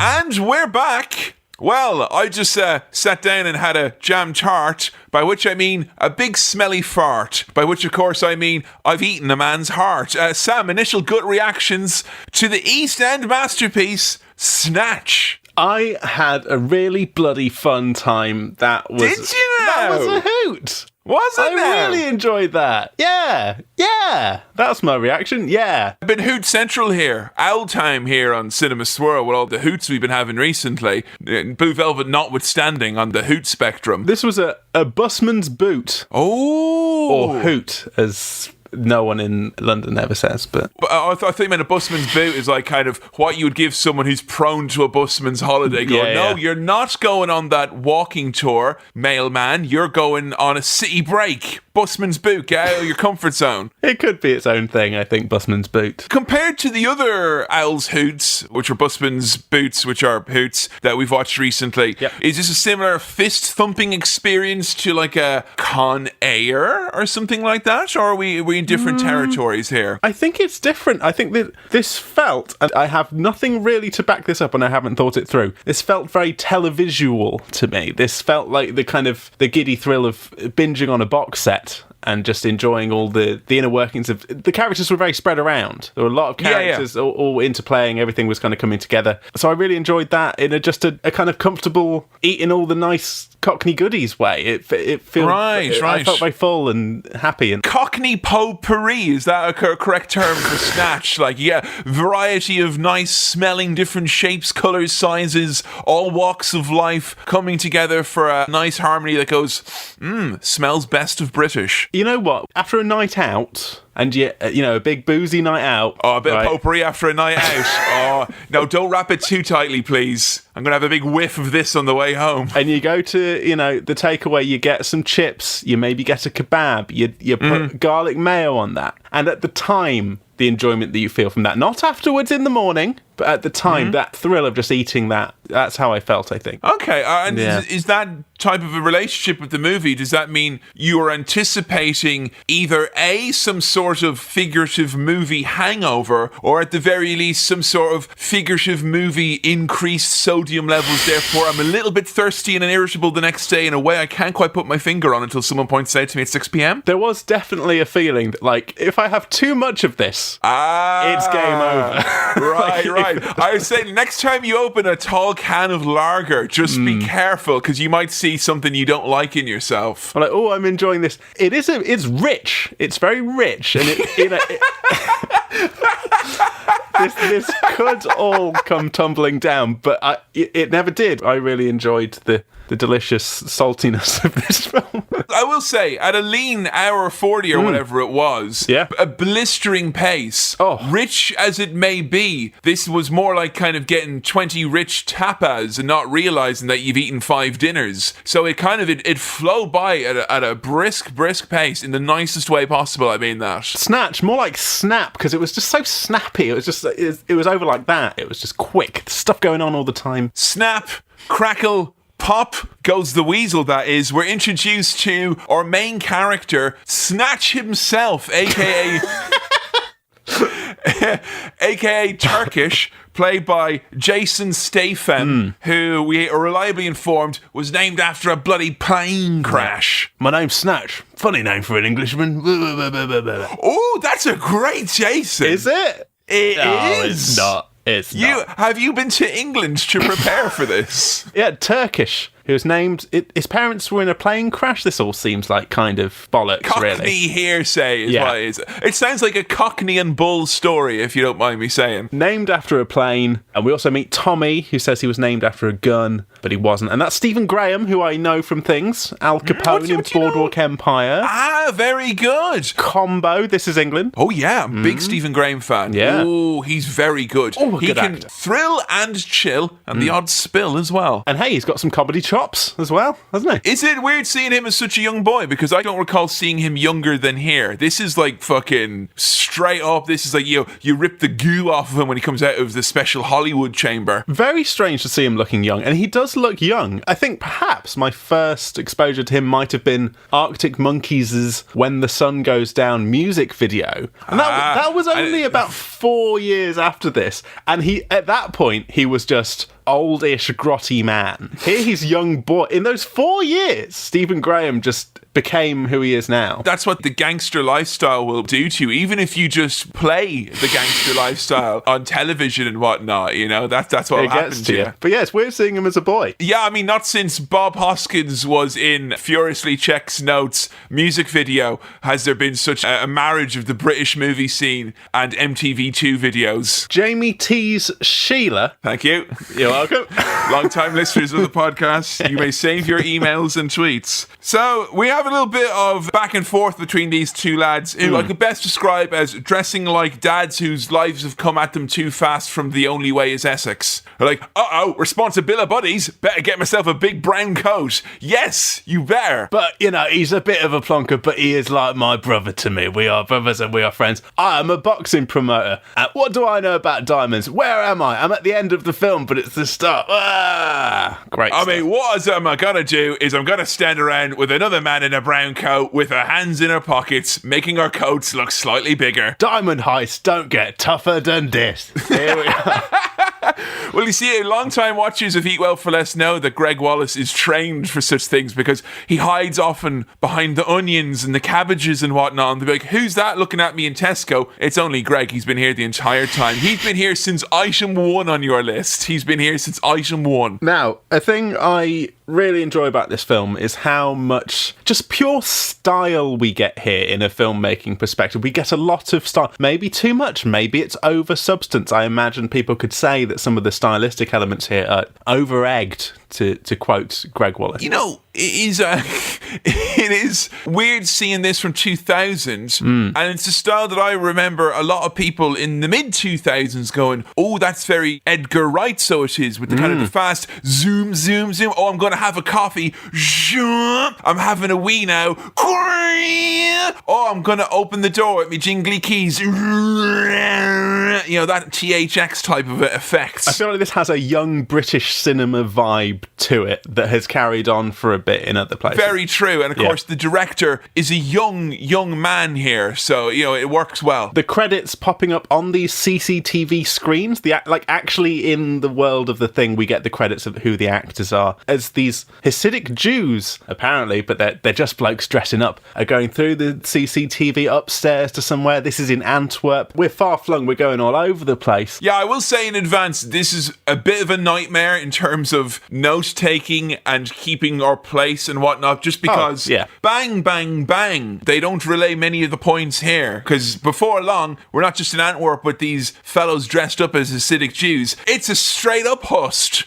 And we're back. Well, I just sat down and had a jam tart, by which I mean a big smelly fart, by which of course I mean I've eaten a man's heart. Sam, initial gut reactions to the East End masterpiece, Snatch. I had a really bloody fun time. That was... Did you know? That was a hoot. Was it I really enjoyed that. Yeah. That's my reaction. Yeah. I've been Hoot Central here. Owl time here on Cinema Swirl with all the hoots we've been having recently. Blue Velvet notwithstanding on the hoot spectrum. This was a busman's boot. Oh. Or hoot, as... no one in London ever says, but... I thought you meant a busman's boot is like kind of what you would give someone who's prone to a busman's holiday. Going, no, you're not going on that walking tour, mailman. You're going on a city break. Busman's boot, get out of your comfort zone. It could be its own thing, I think, busman's boot. Compared to the other Owl's Hoots, which are busman's boots, which are hoots, that we've watched recently, is this a similar fist-thumping experience to like a Con Air or something like that? Or are we in different territories here? I think it's different. I think that this felt, and I have nothing really to back this up and I haven't thought it through, this felt very televisual to me. This felt like the kind of the giddy thrill of binging on a box set and just enjoying all the inner workings of... The characters were very spread around. There were a lot of characters all interplaying. Everything was kind of coming together. So I really enjoyed that in a kind of comfortable, eating all the nice Cockney goodies way. It feels... Right. I felt very full and happy. And Cockney potpourri, is that a correct term for Snatch? Like, variety of nice smelling, different shapes, colours, sizes, all walks of life coming together for a nice harmony that goes, smells best of British. You know what? After a night out... and a big boozy night out. Oh, a bit of potpourri after a night out. No, don't wrap it too tightly, please. I'm going to have a big whiff of this on the way home. And you go to, the takeaway, you get some chips, you maybe get a kebab, you put garlic mayo on that. And at the time, the enjoyment that you feel from that, not afterwards in the morning, but at the time, that thrill of just eating that's how I felt, I think. Okay, and is that type of a relationship with the movie, does that mean you are anticipating either some sort of figurative movie hangover, or at the very least some sort of figurative movie increased sodium levels, therefore I'm a little bit thirsty and irritable the next day in a way I can't quite put my finger on until someone points out to me at 6 p.m? There was definitely a feeling that, like, if I have too much of this, it's game over. Right. I was saying, next time you open a tall can of lager, just be careful, because you might see something you don't like in yourself. I'm like, I'm enjoying this. It's rich. It's very rich, and this could all come tumbling down, but it never did. I really enjoyed the delicious saltiness of this film. I will say, at a lean hour 40 or whatever it was, a blistering pace, rich as it may be, this was more like kind of getting 20 rich tapas and not realising that you've eaten 5 dinners. So it kind of, it flowed by at a brisk pace in the nicest way possible, I mean that. Snatch, more like snap, because it was just so snappy. It was just, it was over like that. It was just quick. Stuff going on all the time. Snap, crackle, pop goes the weasel, that is. We're introduced to our main character, Snatch himself, aka aka Turkish, played by Jason Statham, who we are reliably informed was named after a bloody plane crash. My name's Snatch. Funny name for an Englishman. Oh, that's a great Jason. Is it? It is. It's not. It's not. Have you been to England to prepare for this? Yeah, Turkish. He was named... his parents were in a plane crash. This all seems like kind of bollocks, Cockney really. hearsay is what it is. It sounds like a Cockney and Bull story, if you don't mind me saying. Named after a plane. And we also meet Tommy, who says he was named after a gun, but he wasn't. And that's Stephen Graham, who I know from things. Al Capone in Boardwalk Empire. Ah, very good. Combo, This Is England. Oh, yeah. Big Stephen Graham fan. Yeah. Oh, he's very good. Oh, he good can actor. thrill and chill, and the odd spill as well. And hey, he's got some comedy chops as well, hasn't he? Is it weird seeing him as such a young boy? Because I don't recall seeing him younger than here. This is like fucking straight up. This is like, you rip the goo off of him when he comes out of the special Hollywood chamber. Very strange to see him looking young, and he does look young. I think perhaps my first exposure to him might have been Arctic Monkeys' When the Sun Goes Down music video. And that was only about 4 years after this. And at that point, he was just... oldish, grotty man. Here he's young boy. In those 4 years, Stephen Graham just became who he is now. That's what the gangster lifestyle will do to you, even if you just play the gangster lifestyle on television and whatnot, that's what will happen to you. But yeah, it's weird seeing him as a boy. Yeah, I mean, not since Bob Hoskins was in Furiously Checks Notes music video has there been such a marriage of the British movie scene and MTV2 videos. Jamie teased Sheila. Thank you. You're welcome. Long-time listeners of the podcast, you may save your emails and tweets. So we have a little bit of back and forth between these two lads who I could best describe as dressing like dads whose lives have come at them too fast from The Only Way is Essex. They're like, responsibility buddies, better get myself a big brown coat. Yes, you better. But, he's a bit of a plonker, but he is like my brother to me. We are brothers and we are friends. I am a boxing promoter. What do I know about diamonds? Where am I? I'm at the end of the film, but it's the start. Great stuff. I mean, what am I going to do is I'm going to stand around with another man in a brown coat with our hands in our pockets, making our coats look slightly bigger. Diamond heists don't get tougher than this. Here we are. Well, you see, long-time watchers of Eat Well for Less know that Greg Wallace is trained for such things because he hides often behind the onions and the cabbages and whatnot. And they'll be like, who's that looking at me in Tesco? It's only Greg. He's been here the entire time. He's been here since item 1 on your list. He's been here since item 1. Now, a thing I really enjoy about this film is how much just pure style we get here in a filmmaking perspective. We get a lot of style. Maybe too much. Maybe it's over substance. I imagine people could say that some of the stylistic elements here are over-egged, to quote Greg Wallace. It is weird seeing this from 2000, and it's a style that I remember a lot of people in the mid-2000s going, oh, that's very Edgar Wright, so it is, with the kind of the fast zoom, zoom, zoom. Oh, I'm going to have a coffee. I'm having a wee now. Oh, I'm going to open the door with me jingly keys. That THX type of effect. I feel like this has a young British cinema vibe to it that has carried on for a bit in other places. Very true. And of course, the director is a young man here. So, it works well. The credits popping up on these CCTV screens, actually in the world of the thing, we get the credits of who the actors are. As these Hasidic Jews, apparently, but they're just blokes dressing up, are going through the CCTV upstairs to somewhere. This is in Antwerp. We're far flung. We're going all over the place. Yeah, I will say in advance, this is a bit of a nightmare in terms of note-taking and keeping our place and whatnot, just because bang, bang, bang, they don't relay many of the points here. Because before long, we're not just in Antwerp with these fellows dressed up as Hasidic Jews. It's a straight-up heist.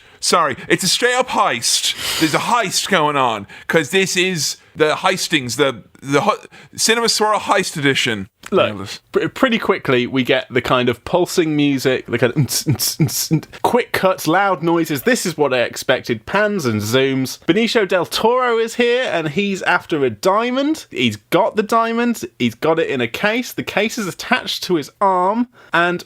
It's a straight-up heist. There's a heist going on, because this is the heistings, the Cinema Swirl Heist Edition. Look, pretty quickly we get the kind of pulsing music, the kind of quick cuts, loud noises. This is what I expected. Pans and zooms. Benicio del Toro is here, and he's after a diamond. He's got the diamond. He's got it in a case. The case is attached to his arm, and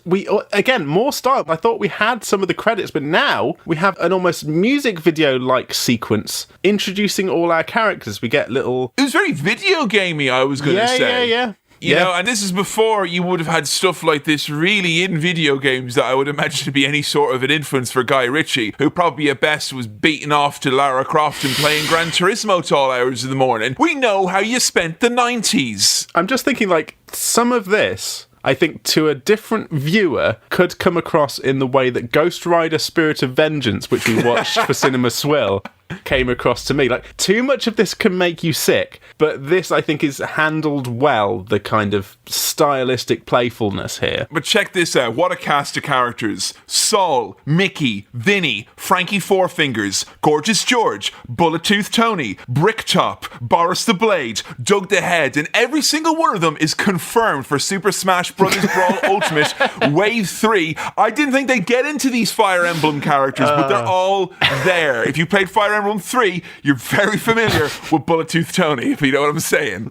again, more style. I thought we had some of the credits, but now we have an almost music video-like sequence introducing all our characters. We get little... It was very video gamey, I was going to say. Yeah. You know, and this is before you would have had stuff like this really in video games that I would imagine to be any sort of an influence for Guy Ritchie, who probably at best was beaten off to Lara Croft and playing Gran Turismo to all hours of the morning. We know how you spent the 90s. I'm just thinking, some of this, I think, to a different viewer, could come across in the way that Ghost Rider Spirit of Vengeance, which we watched for Cinema Swill, came across to me. Too much of this can make you sick, but this, I think, is handled well, the kind of stylistic playfulness here. But check this out. What a cast of characters. Saul, Mickey, Vinny, Frankie Four Fingers, Gorgeous George, Bullet Tooth Tony, Bricktop, Boris the Blade, Doug the Head, and every single one of them is confirmed for Super Smash Bros. Brawl Ultimate Wave 3. I didn't think they'd get into these Fire Emblem characters, but they're all there. If you played Fire Emblem 3, you're very familiar with Bullet Tooth Tony, if you know what I'm saying.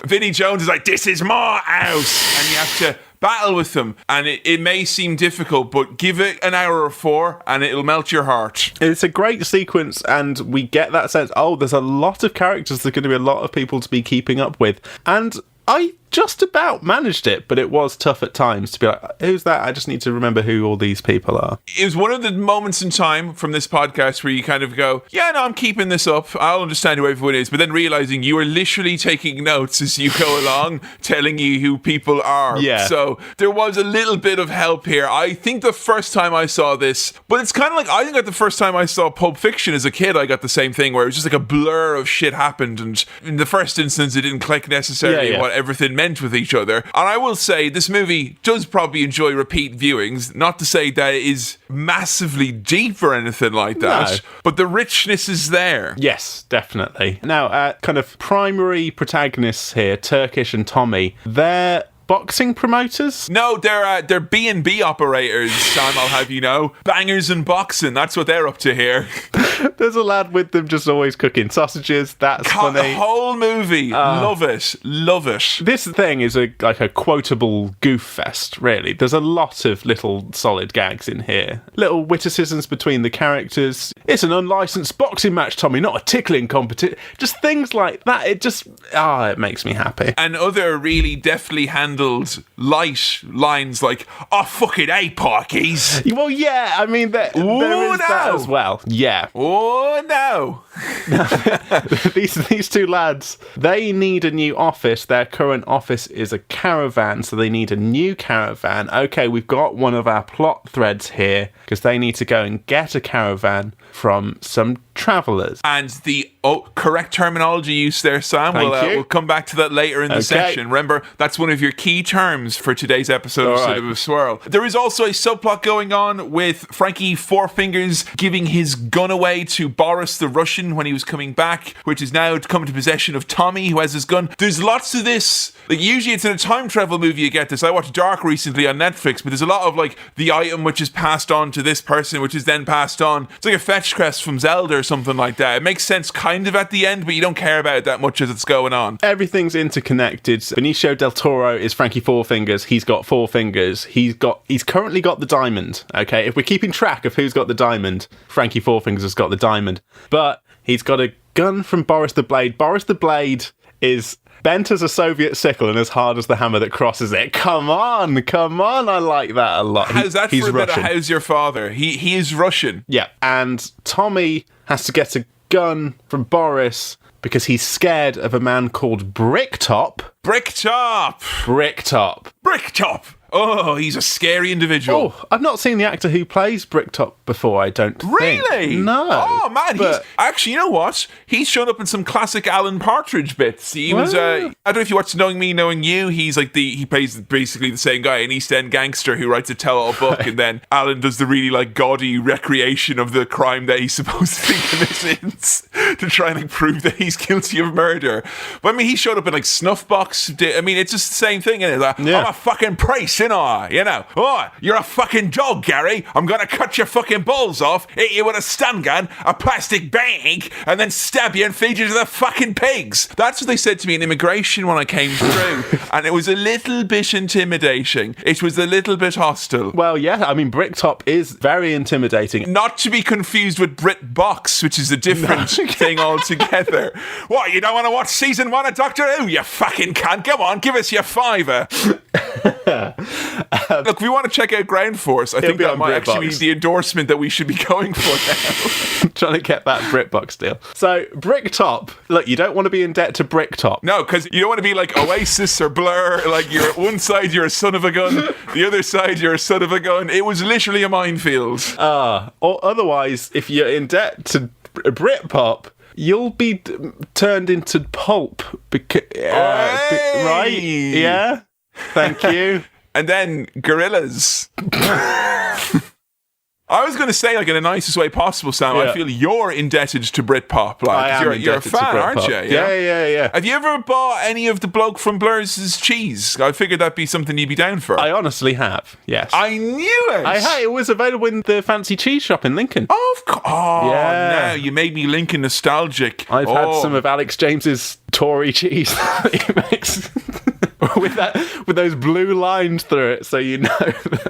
Vinnie Jones is like, this is my house, and you have to battle with them, and it may seem difficult, but give it an hour or 4 and it'll melt your heart. It's a great sequence, and we get that sense, there's a lot of characters, there's going to be a lot of people to be keeping up with, and I just about managed it, but it was tough at times to be like, who's that? I just need to remember who all these people are. It was one of the moments in time from this podcast where you kind of go, yeah, no, I'm keeping this up. I'll understand who everyone is. But then realizing you are literally taking notes as you go along, telling you who people are. Yeah. So there was a little bit of help here. I think the first time I saw this, but it's kind of like, I think that the first time I saw Pulp Fiction as a kid, I got the same thing where it was just like a blur of shit happened. And in the first instance, it didn't click necessarily what everything meant with each other. And I will say this movie does probably enjoy repeat viewings. Not to say that it is massively deep or anything like that, but the richness is there. Yes, definitely. Now, kind of primary protagonists here, Turkish and Tommy, they're boxing promoters? No, they're B&B operators, Sam, I'll have you know. Bangers and boxing, that's what they're up to here. There's a lad with them just always cooking sausages. That's funny. The whole movie. Love it. Love it. This thing is like a quotable goof fest, really. There's a lot of little solid gags in here. Little witticisms between the characters. It's an unlicensed boxing match, Tommy, not a tickling competition. Just things like that. It just, it makes me happy. And other really deftly handled light lines like, oh, fucking A, Parkies. Well, yeah, I mean, there is that as well. Yeah. Oh, no. These two lads, they need a new office. Their current office is a caravan, so they need a new caravan. Okay, we've got one of our plot threads here, because they need to go and get a caravan from some travellers. And the correct terminology use there, Sam. We'll come back to that later in the session. Remember, that's one of your key terms for today's episode of Cinema Swirl. There is also a subplot going on with Frankie Four Fingers giving his gun away to Boris the Russian when he was coming back, which is now come into possession of Tommy, who has his gun. There's lots of this. Like, usually it's in a time travel movie you get this. I watched Dark recently on Netflix, but there's a lot of like the item which is passed on to this person, which is then passed on. It's like a fetch quest from Zelda or something like that. It makes sense kind of at the end, but you don't care about it that much as it's going on. Everything's interconnected. Benicio del Toro is Frankie Four Fingers. He's got 4 fingers. He's currently got the diamond. Okay, if we're keeping track of who's got the diamond, Frankie Four Fingers has got the diamond. But he's got a gun from Boris the Blade. Boris the Blade is bent as a Soviet sickle and as hard as the hammer that crosses it. Come on, I like that a lot. How's that he's for a bit Russian. of How's Your Father? He is Russian. Yeah, and Tommy has to get a gun from Boris because he's scared of a man called Bricktop. Bricktop! Oh, he's a scary individual. Oh, I've not seen the actor who plays Bricktop before, I don't think. Really? No. Oh, man. He's actually, you know what? He's shown up in some classic Alan Partridge bits. He was, I don't know if you watched Knowing Me, Knowing You. He's like he plays basically the same guy, an East End gangster who writes a tell-all book, and then Alan does the really like gaudy recreation of the crime that he's supposedly committed to try and like, prove that he's guilty of murder. But I mean, he showed up in like Snuffbox. I mean, it's just the same thing, isn't it? Like, I'm a fucking priest, you know, oh, you're a fucking dog, Gary. I'm gonna cut your fucking balls off, hit you with a stun gun, a plastic bag, and then stab you and feed you to the fucking pigs. That's what they said to me in immigration when I came through, and it was a little bit intimidating. It was a little bit hostile. Well, yeah, I mean, Bricktop is very intimidating. Not to be confused with Brit Box, which is a different thing altogether. What, you don't want to watch season 1 of Doctor Who, you fucking cunt? Come on, give us your $5. Look, we want to check out Ground Force. I think that might actually be the endorsement that we should be going for now. Trying to get that BritBox deal. So, Bricktop, look, you don't want to be in debt to Bricktop. No, because you don't want to be like Oasis or Blur. Like, you're at one side, you're a son of a gun. The other side, you're a son of a gun. It was literally a minefield. Or otherwise, if you're in debt to Britpop, you'll be turned into pulp. Right? Yeah? Thank you. And then gorillas. I was going to say, like, in the nicest way possible, Sam, I feel you're indebted to Britpop. Like, you're a fan, aren't you? Yeah. Have you ever bought any of the bloke from Blur's cheese? I figured that'd be something you'd be down for. I honestly have, yes. I knew it! It was available in the fancy cheese shop in Lincoln. Oh, of course. Oh, yeah. No, you made me Lincoln nostalgic. I've had some of Alex James's Tory cheese that he makes. with those blue lines through it, so you know.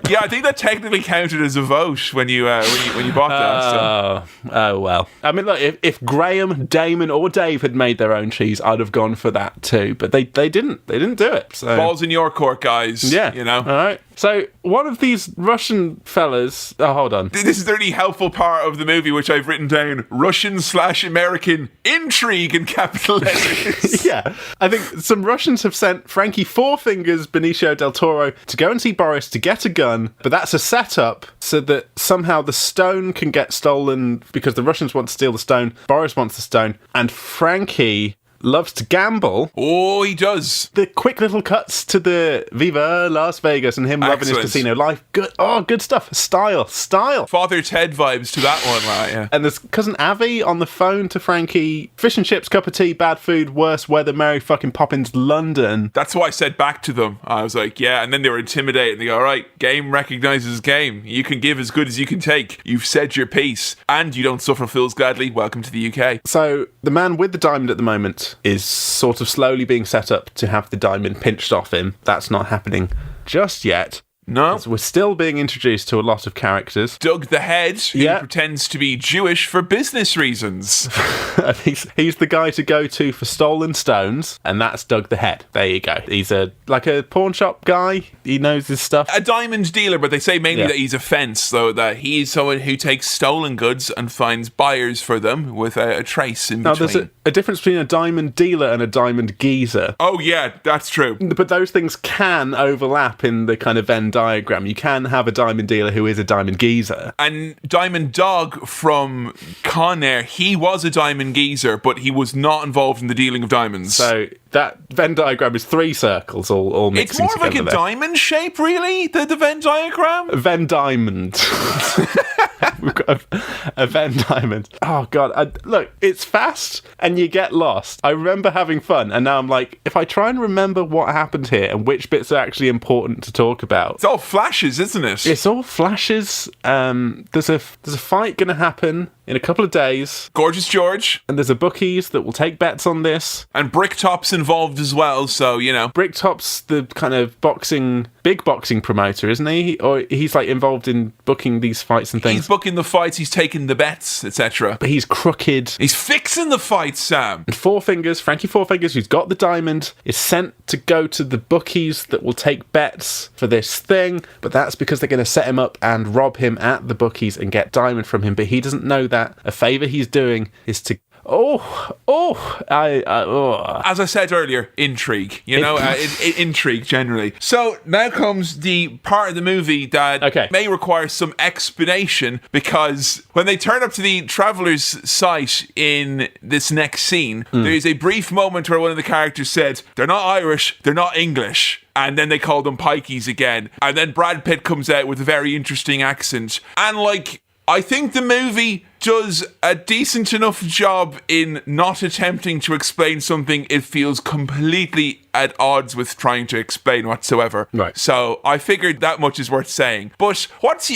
Yeah, I think that technically counted as a vote when you bought that. So. Oh well. I mean, look, if Graham, Damon, or Dave had made their own cheese, I'd have gone for that too. But they didn't. They didn't do it. So. Balls in your court, guys. Yeah. You know. All right. So one of these Russian fellas. Oh, hold on. This is the really helpful part of the movie, which I've written down: Russian/American intrigue in capital letters. Yeah, I think some Russians have sent Frankie Four Fingers Benicio del Toro to go and see Boris to get a gun, but that's a setup so that somehow the stone can get stolen because the Russians want to steal the stone, Boris wants the stone, and Frankie loves to gamble. Oh, he does. The quick little cuts to the Viva Las Vegas and him loving his casino life. Good stuff. Style. Father Ted vibes to that one, right? Yeah. And there's cousin Avi on the phone to Frankie. Fish and chips, cup of tea, bad food, worse weather, Mary fucking Poppins, London. That's why I said back to them. I was like, yeah. And then they were intimidated. They go, all right, game recognizes game. You can give as good as you can take. You've said your piece. And you don't suffer fools gladly. Welcome to the UK. So the man with the diamond at the moment is sort of slowly being set up to have the diamond pinched off him. That's not happening just yet. No. We're still being introduced to a lot of characters. Doug the Head, who pretends to be Jewish for business reasons. he's the guy to go to for stolen stones, and that's Doug the Head. There you go. He's like a pawn shop guy. He knows his stuff. A diamond dealer, but they say mainly that he's a fence, though, that he's someone who takes stolen goods and finds buyers for them with a trace in between. Now, there's a difference between a diamond dealer and a diamond geezer. Oh, yeah, that's true. But those things can overlap in the kind of Venn diagram. You can have a diamond dealer who is a diamond geezer. And Diamond Dog from Con Air, he was a diamond geezer, but he was not involved in the dealing of diamonds. So that Venn diagram is three circles all mixing together. It's more of like a diamond shape, really, the Venn diagram. Venn diamond. We've got a Venn diamond. Oh, God. Look, it's fast and you get lost. I remember having fun, and now I'm like, if I try and remember what happened here and which bits are actually important to talk about. It's all flashes, isn't it? It's all flashes. There's a fight going to happen in a couple of days. Gorgeous George. And there's a bookies that will take bets on this. And Bricktop's involved as well, so, you know. Bricktop's the kind of big boxing promoter, isn't he? Or he's like involved in booking these fights and things. He's booking the fights, he's taking the bets, etc. But he's crooked. He's fixing the fights, Sam. And Frankie Four Fingers, who's got the diamond, is sent to go to the bookies that will take bets for this thing. But that's because they're going to set him up and rob him at the bookies and get diamond from him. But he doesn't know that. A favour he's doing is to... As I said earlier, intrigue. You know, intrigue generally. So now comes the part of the movie that may require some explanation, because when they turn up to the traveller's site in this next scene, there is a brief moment where one of the characters said, they're not Irish, they're not English. And then they call them pikeys again. And then Brad Pitt comes out with a very interesting accent. And I think the movie does a decent enough job in not attempting to explain something it feels completely at odds with trying to explain whatsoever. Right. So I figured that much is worth saying. But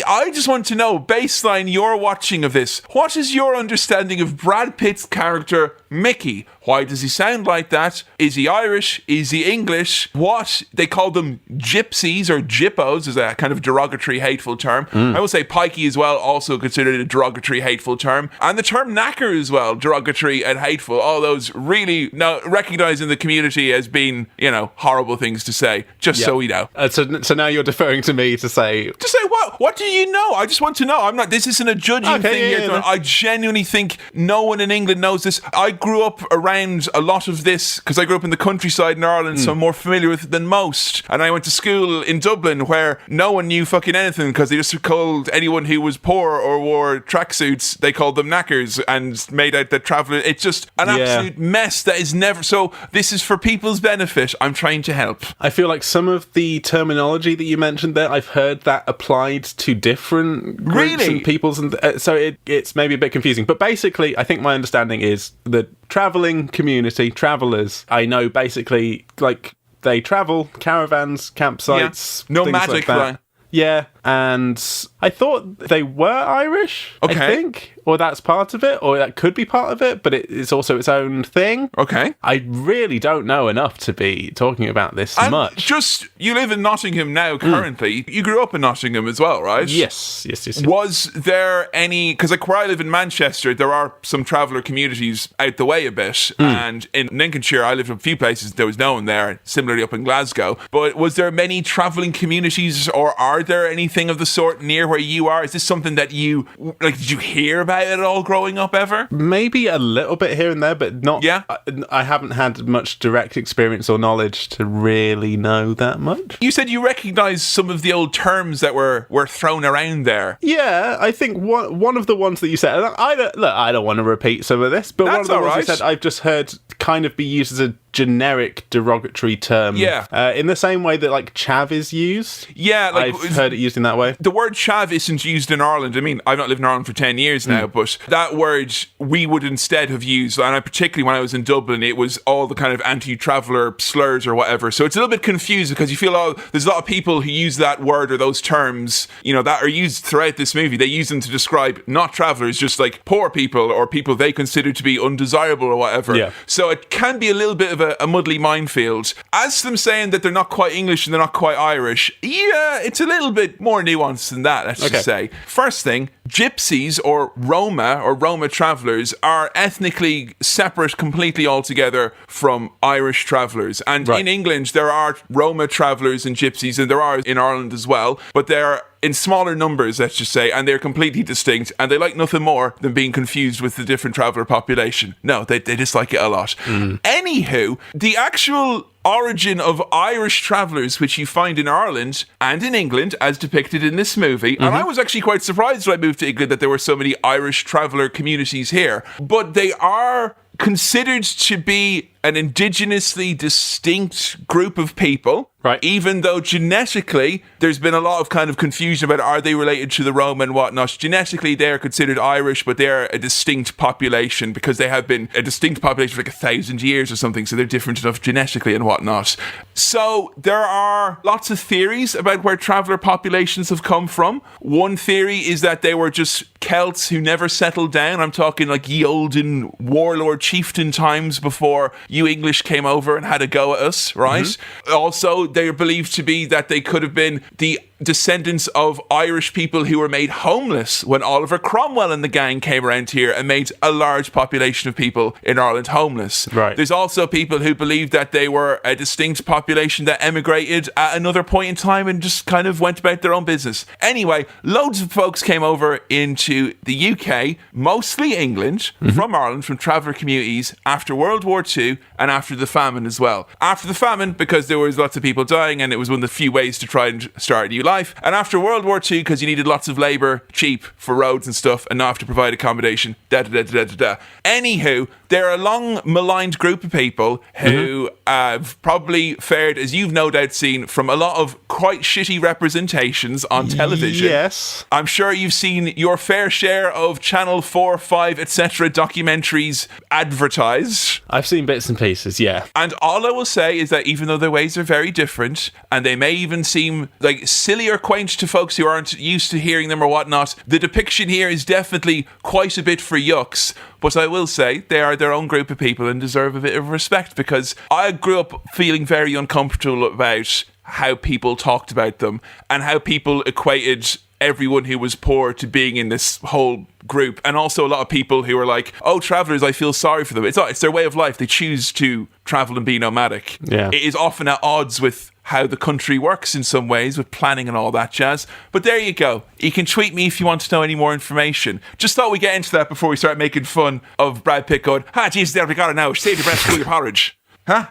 I just want to know, baseline your watching of this, what is your understanding of Brad Pitt's character, Mickey? Why does he sound like that? Is he Irish? Is he English? What? They call them gypsies or gyppos, is a kind of derogatory, hateful term. I will say pikey as well, also considered a derogatory, hateful term. And the term knacker as well, derogatory and hateful. All those really now recognized in the community as being, you know, horrible things to say, just so we know. So now you're deferring to me to say... Just say what? What do you know? I just want to know. This isn't a judging thing here. No. I genuinely think no one in England knows this. I grew up around a lot of this because I grew up in the countryside in Ireland, so I'm more familiar with it than most. And I went to school in Dublin where no one knew fucking anything because they just called anyone who was poor or wore tracksuits, they called them knackers and made out that traveller. It's just an absolute mess that is never... So this is for people's benefit. I'm trying to help. I feel like some of the terminology that you mentioned there, I've heard that applied to different groups and peoples, and so it's maybe a bit confusing. But basically, I think my understanding is the travelling community, travellers, I know basically, like, they travel, caravans, campsites, nomadic, things like that. right? Yeah, and I thought they were Irish, I think. Or that's part of it, or that could be part of it, but it's also its own thing. Okay. I really don't know enough to be talking about this much. Just, you live in Nottingham now currently. You grew up in Nottingham as well, right? Yes. Was there any, because like where I live in Manchester, there are some traveller communities out the way a bit, and in Lincolnshire, I lived in a few places, there was no one there, similarly up in Glasgow, but was there many travelling communities, or are there anything of the sort near where you are? Is this something that you, like, did you hear about it all growing up ever? Maybe a little bit here and there, but not. Yeah. I haven't had much direct experience or knowledge to really know that much. You said you recognise some of the old terms that were thrown around there. Yeah, I think one of the ones that you said, I don't want to repeat some of this, but one of the ones you said I've just heard kind of be used as a generic derogatory term. Yeah. In the same way that like chav is used. Yeah, like, I've heard it used in that way. The word chav isn't used in Ireland. I mean, I've not lived in Ireland for 10 years now, but that word we would instead have used, and particularly when I was in Dublin, it was all the kind of anti-traveller slurs or whatever. So it's a little bit confused because you feel, there's a lot of people who use that word or those terms, that are used throughout this movie. They use them to describe not travellers, just like poor people or people they consider to be undesirable or whatever. Yeah. So it can be a little bit of a muddly minefield. As to them saying that they're not quite English and they're not quite Irish, yeah, it's a little bit more nuanced than that, let's just say. First thing, gypsies or Roma travellers are ethnically separate completely altogether from Irish travellers. And in England, there are Roma travellers and gypsies, and there are in Ireland as well, but they're in smaller numbers, let's just say, and they're completely distinct, and they like nothing more than being confused with the different traveller population. No, they dislike it a lot. Anywho, the actual origin of Irish travellers, which you find in Ireland and in England, as depicted in this movie, and I was actually quite surprised when I moved to England that there were so many Irish traveller communities here, but they are considered to be an indigenously distinct group of people, right? Even though genetically there's been a lot of kind of confusion about are they related to the Roma and whatnot. Genetically they're considered Irish, but they're a distinct population because they have been a distinct population for like 1,000 years or something, so they're different enough genetically and whatnot. So there are lots of theories about where traveller populations have come from. One theory is that they were just Celts who never settled down. I'm talking like ye olden warlord chieftain times before you English came over and had a go at us, right? Also, they're believed to be that they could have been the descendants of Irish people who were made homeless when Oliver Cromwell and the gang came around here and made a large population of people in Ireland homeless. Right. There's also people who believe that they were a distinct population that emigrated at another point in time and just kind of went about their own business. Anyway, loads of folks came over into the UK, mostly England, from Ireland, from traveller communities after World War II and after the famine as well. After the famine, because there was lots of people dying and it was one of the few ways to try and start a new life. And after World War II, because you needed lots of labour, cheap for roads and stuff, and not have to provide accommodation, Anywho, they're a long maligned group of people who have probably fared, as you've no doubt seen, from a lot of quite shitty representations on television. Yes. I'm sure you've seen your fair share of Channel 4, 5, etc. documentaries advertised. I've seen bits and pieces, yeah. And all I will say is that even though their ways are very different, and they may even seem like silly or quaint to folks who aren't used to hearing them or whatnot, the depiction here is definitely quite a bit for yucks. But I will say they are their own group of people and deserve a bit of respect, because I grew up feeling very uncomfortable about how people talked about them and how people equated everyone who was poor to being in this whole group. And also a lot of people who are like, oh, travellers, I feel sorry for them. It's their way of life. They choose to travel and be nomadic. Yeah. It is often at odds with how the country works in some ways, with planning and all that jazz. But there you go. You can tweet me if you want to know any more information. Just thought we'd get into that before we start making fun of Brad Pitt going, Jesus, there we got it now. Save your breath, cool your porridge. Huh?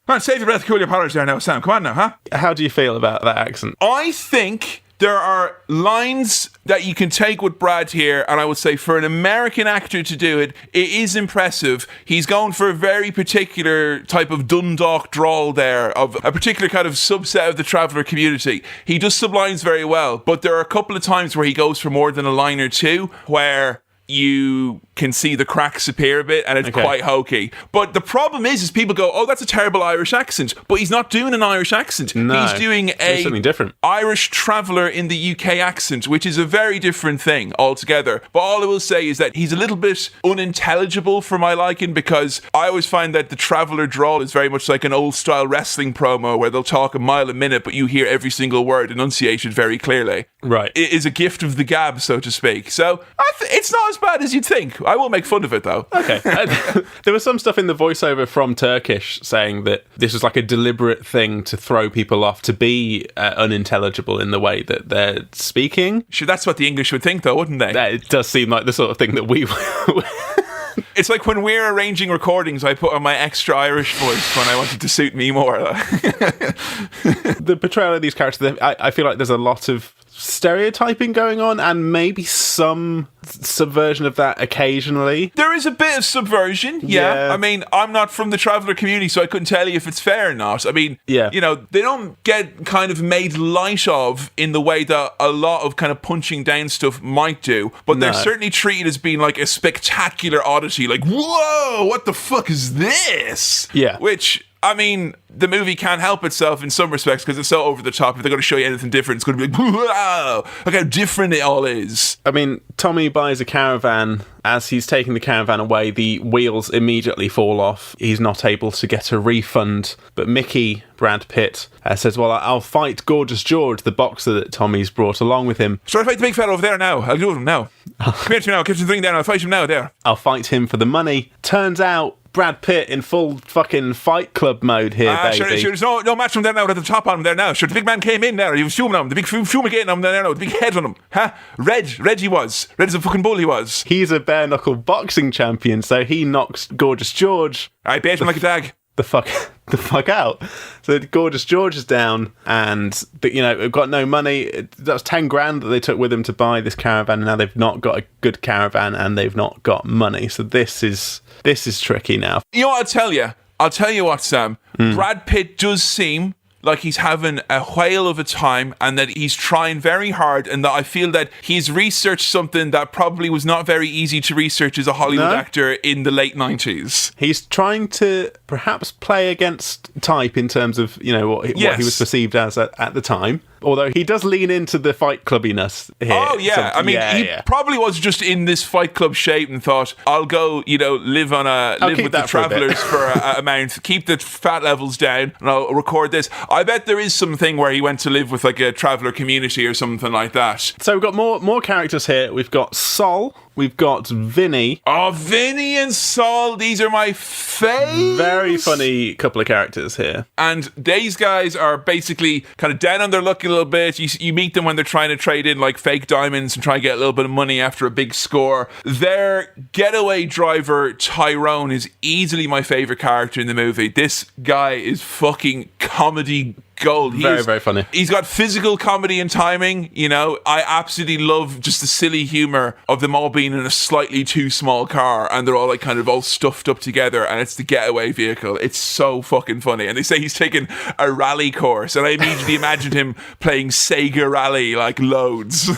Come on, save your breath, cool your porridge there now, Sam. Come on now, huh? How do you feel about that accent? I think there are lines that you can take with Brad here, and I would say for an American actor to do it, it is impressive. He's going for a very particular type of Dundalk drawl there, of a particular kind of subset of the traveller community. He does sublines very well, but there are a couple of times where he goes for more than a line or two, where you can see the cracks appear a bit, and it's quite hokey. But the problem is people go, oh, that's a terrible Irish accent. But he's not doing an Irish accent. No, he's doing something different. Irish traveller in the UK accent, which is a very different thing altogether. But all I will say is that he's a little bit unintelligible for my liking, because I always find that the traveller drawl is very much like an old style wrestling promo where they'll talk a mile a minute, but you hear every single word enunciated very clearly. Right. It is a gift of the gab, so to speak. So it's not as bad as you'd think. I will make fun of it, though. Okay. There was some stuff in the voiceover from Turkish saying that this was like a deliberate thing to throw people off, to be unintelligible in the way that they're speaking. Sure, that's what the English would think, though, wouldn't they? It does seem like the sort of thing that we... It's like when we're arranging recordings, I put on my extra Irish voice when I wanted to suit me more. The portrayal of these characters, I feel like there's a lot of stereotyping going on, and maybe some subversion of that occasionally. There is a bit of subversion, yeah. I mean, I'm not from the traveller community, so I couldn't tell you if it's fair or not. I mean, you know, they don't get kind of made light of in the way that a lot of kind of punching down stuff might do, but they're certainly treated as being like a spectacular oddity, like, whoa, what the fuck is this? Yeah. Which... I mean, the movie can't help itself in some respects because it's so over the top. If they're going to show you anything different, it's going to be like, wow, look how different it all is. I mean, Tommy buys a caravan. As he's taking the caravan away, the wheels immediately fall off. He's not able to get a refund. But Mickey, Brad Pitt, says, well, I'll fight Gorgeous George, the boxer that Tommy's brought along with him. Try to fight the big fella over there now. I'll do it now. Come here to me now. Get the thing down. I'll fight him now there. I'll fight him for the money. Turns out Brad Pitt in full fucking Fight Club mode here, baby. Sure, there's no match from there now at the top on him there now. Sure, the big man came in there. He was fuming on him. The big fumigating on him there now. The big head on him. Huh? Red he was. Red as a fucking bull he was. He's a bare-knuckle boxing champion, so he knocks Gorgeous George... I bait him like a dag. The fuck out. So Gorgeous George is down, and you know, we've got no money. That's 10 grand that they took with them to buy this caravan, and now they've not got a good caravan, and they've not got money. So this is tricky now. You know what I'll tell you what, Sam. Brad Pitt does seem like he's having a whale of a time, and that he's trying very hard, and that I feel that he's researched something that probably was not very easy to research as a Hollywood actor in the late 90s. He's trying to perhaps play against type in terms of, you know, what he was perceived as at the time. Although he does lean into the Fight Clubbiness here. Oh, yeah. I mean, he probably was just in this Fight Club shape and thought, I'll go, you know, live with the travellers for a month, keep the fat levels down, and I'll record this. I bet there is something where he went to live with like a traveller community or something like that. So we've got more characters here. We've got Sol. We've got Vinny. Oh, Vinny and Sol, these are my faves. Very funny couple of characters here. And these guys are basically kind of down on their luck a little bit. You meet them when they're trying to trade in like fake diamonds and try and get a little bit of money after a big score. Their getaway driver, Tyrone, is easily my favourite character in the movie. This guy is fucking comedy gold. Very funny. He's got physical comedy and timing. You know, I absolutely love just the silly humour of them all being in a slightly too small car, and they're all like kind of all stuffed up together, and it's the getaway vehicle. It's so fucking funny. And they say he's taken a rally course, and I immediately imagined him playing Sega Rally like loads.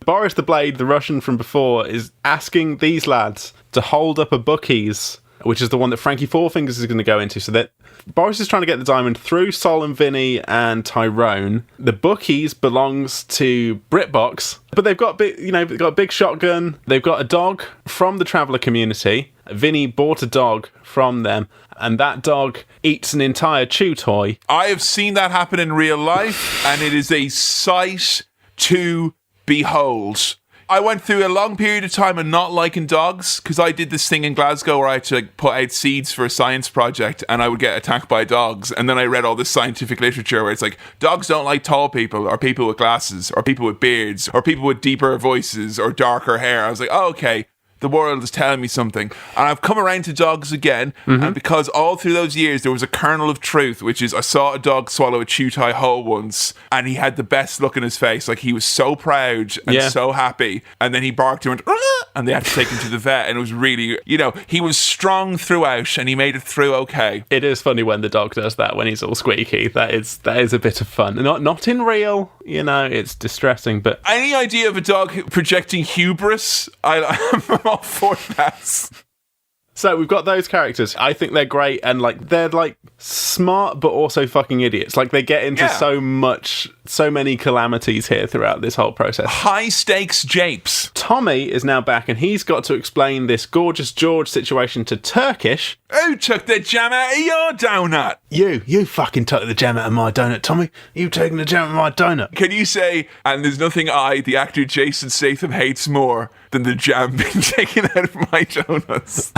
Boris the Blade, the Russian from before, is asking these lads to hold up a bookies, which is the one that Frankie Fourfingers is going to go into, so that Boris is trying to get the diamond through Sol and Vinny and Tyrone. The bookies belongs to BritBox, but they've got they've got a big shotgun. They've got a dog from the traveller community. Vinny bought a dog from them, and that dog eats an entire chew toy. I have seen that happen in real life, and it is a sight to behold. I went through a long period of time of not liking dogs, because I did this thing in Glasgow where I had to put out seeds for a science project, and I would get attacked by dogs. And then I read all this scientific literature where it's like, dogs don't like tall people, or people with glasses, or people with beards, or people with deeper voices, or darker hair. I was like, oh, okay. The world is telling me something. And I've come around to dogs again, and because all through those years there was a kernel of truth, which is I saw a dog swallow a chew tie whole once, and he had the best look in his face. Like, he was so proud and so happy. And then he barked and went, "Argh!" And they had to take him to the vet, and it was really, you know, he was strong throughout, and he made it through okay. It is funny when the dog does that, when he's all squeaky. That is a bit of fun. Not in real it's distressing, but... Any idea of a dog projecting hubris? I'm all for that. So we've got those characters. I think they're great, and they're smart but also fucking idiots. They get into so many calamities here throughout this whole process. High stakes japes. Tommy is now back, and he's got to explain this Gorgeous George situation to Turkish. Who took the jam out of your donut? You fucking took the jam out of my donut, Tommy. You taking the jam out of my donut. Can you say, and there's nothing the actor Jason Statham, hates more than the jam being taken out of my donuts?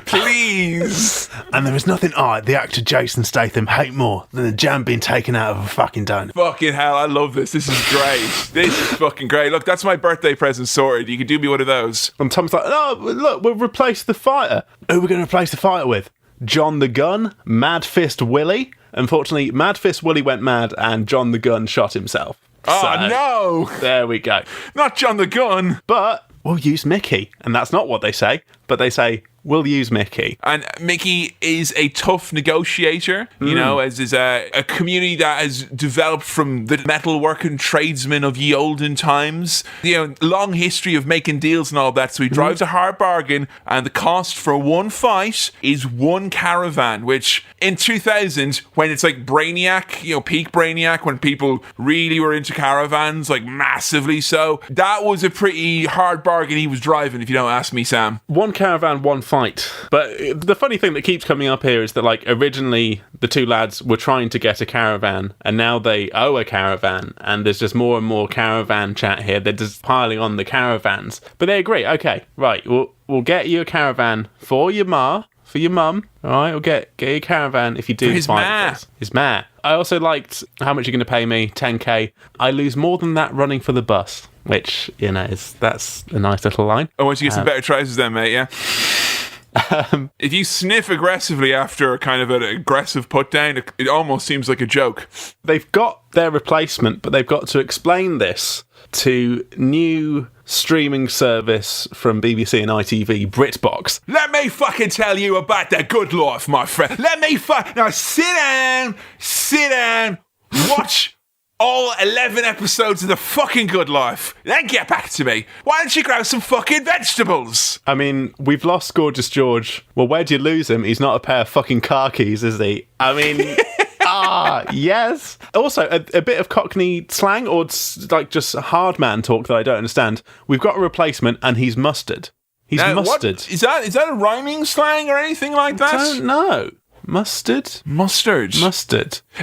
Please. And there is nothing the actor Jason Statham, hate more than the jam being taken out of a fucking donut. Fucking hell, I love this. This is great. This is fucking great. Look, that's my birthday present sorted. You can do me one of those. And Tom's like, oh, look, we'll replace the fighter. Who are we going to replace the fighter with? John the Gun? Mad Fist Willie? Unfortunately, Mad Fist Willie went mad and John the Gun shot himself. Oh, no! There we go. Not John the Gun! But we'll use Mickey. And that's not what they say, but they say, we'll use Mickey. And Mickey is a tough negotiator, as is a community that has developed from the metalworking tradesmen of ye olden times. Long history of making deals and all that. So he drives a hard bargain, and the cost for one fight is one caravan, which in 2000, when it's Brainiac, peak Brainiac, when people really were into caravans, massively so, that was a pretty hard bargain he was driving, if you don't ask me, Sam. One caravan, one fight. But the funny thing that keeps coming up here is that originally the two lads were trying to get a caravan, and now they owe a caravan, and there's just more and more caravan chat here. They're just piling on the caravans, but they agree. Okay, right, we'll get you a caravan for your mum. All right, we'll get you a caravan if you do his ma. His ma. I also liked how much you're going to pay me, 10k. I lose more than that running for the bus, which that's a nice little line. I want you to get some better trousers then, mate. Yeah. If you sniff aggressively after kind of an aggressive put down, it almost seems like a joke. They've got their replacement, but they've got to explain this to new streaming service from BBC and ITV, BritBox. Let me fucking tell you about the good life, my friend. Now sit down, watch all 11 episodes of The Fucking Good Life. Then get back to me. Why don't you grow some fucking vegetables? I mean, we've lost Gorgeous George. Well, where'd you lose him? He's not a pair of fucking car keys, is he? I mean... yes. Also, a bit of Cockney slang or just hard man talk that I don't understand. We've got a replacement and he's mustard. He's mustard. Is that a rhyming slang or anything like that? I don't know. Mustard.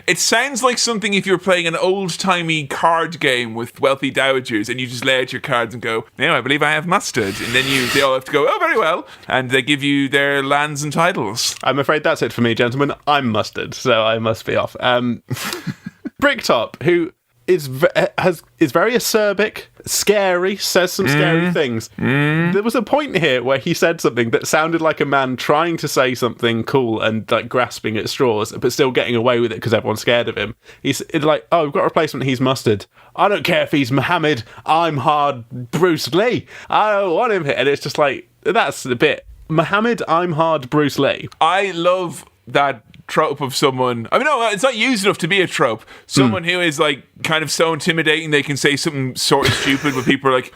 It sounds like something if you're playing an old-timey card game with wealthy dowagers and you just lay out your cards and go, I believe I have mustard. And then they all have to go, oh, very well. And they give you their lands and titles. I'm afraid that's it for me, gentlemen. I'm mustard, so I must be off. Bricktop, who is very acerbic, scary, says some scary things. There was a point here where he said something that sounded like a man trying to say something cool and grasping at straws, but still getting away with it because everyone's scared of him. It's we've got a replacement, he's mustard. I don't care if he's Muhammad, I'm hard Bruce Lee. I don't want him here. And it's just that's a bit Muhammad, I'm hard Bruce Lee. I love that trope of someone. I mean, no, it's not used enough to be a trope. Someone who is kind of so intimidating they can say something sort of stupid, but people are like,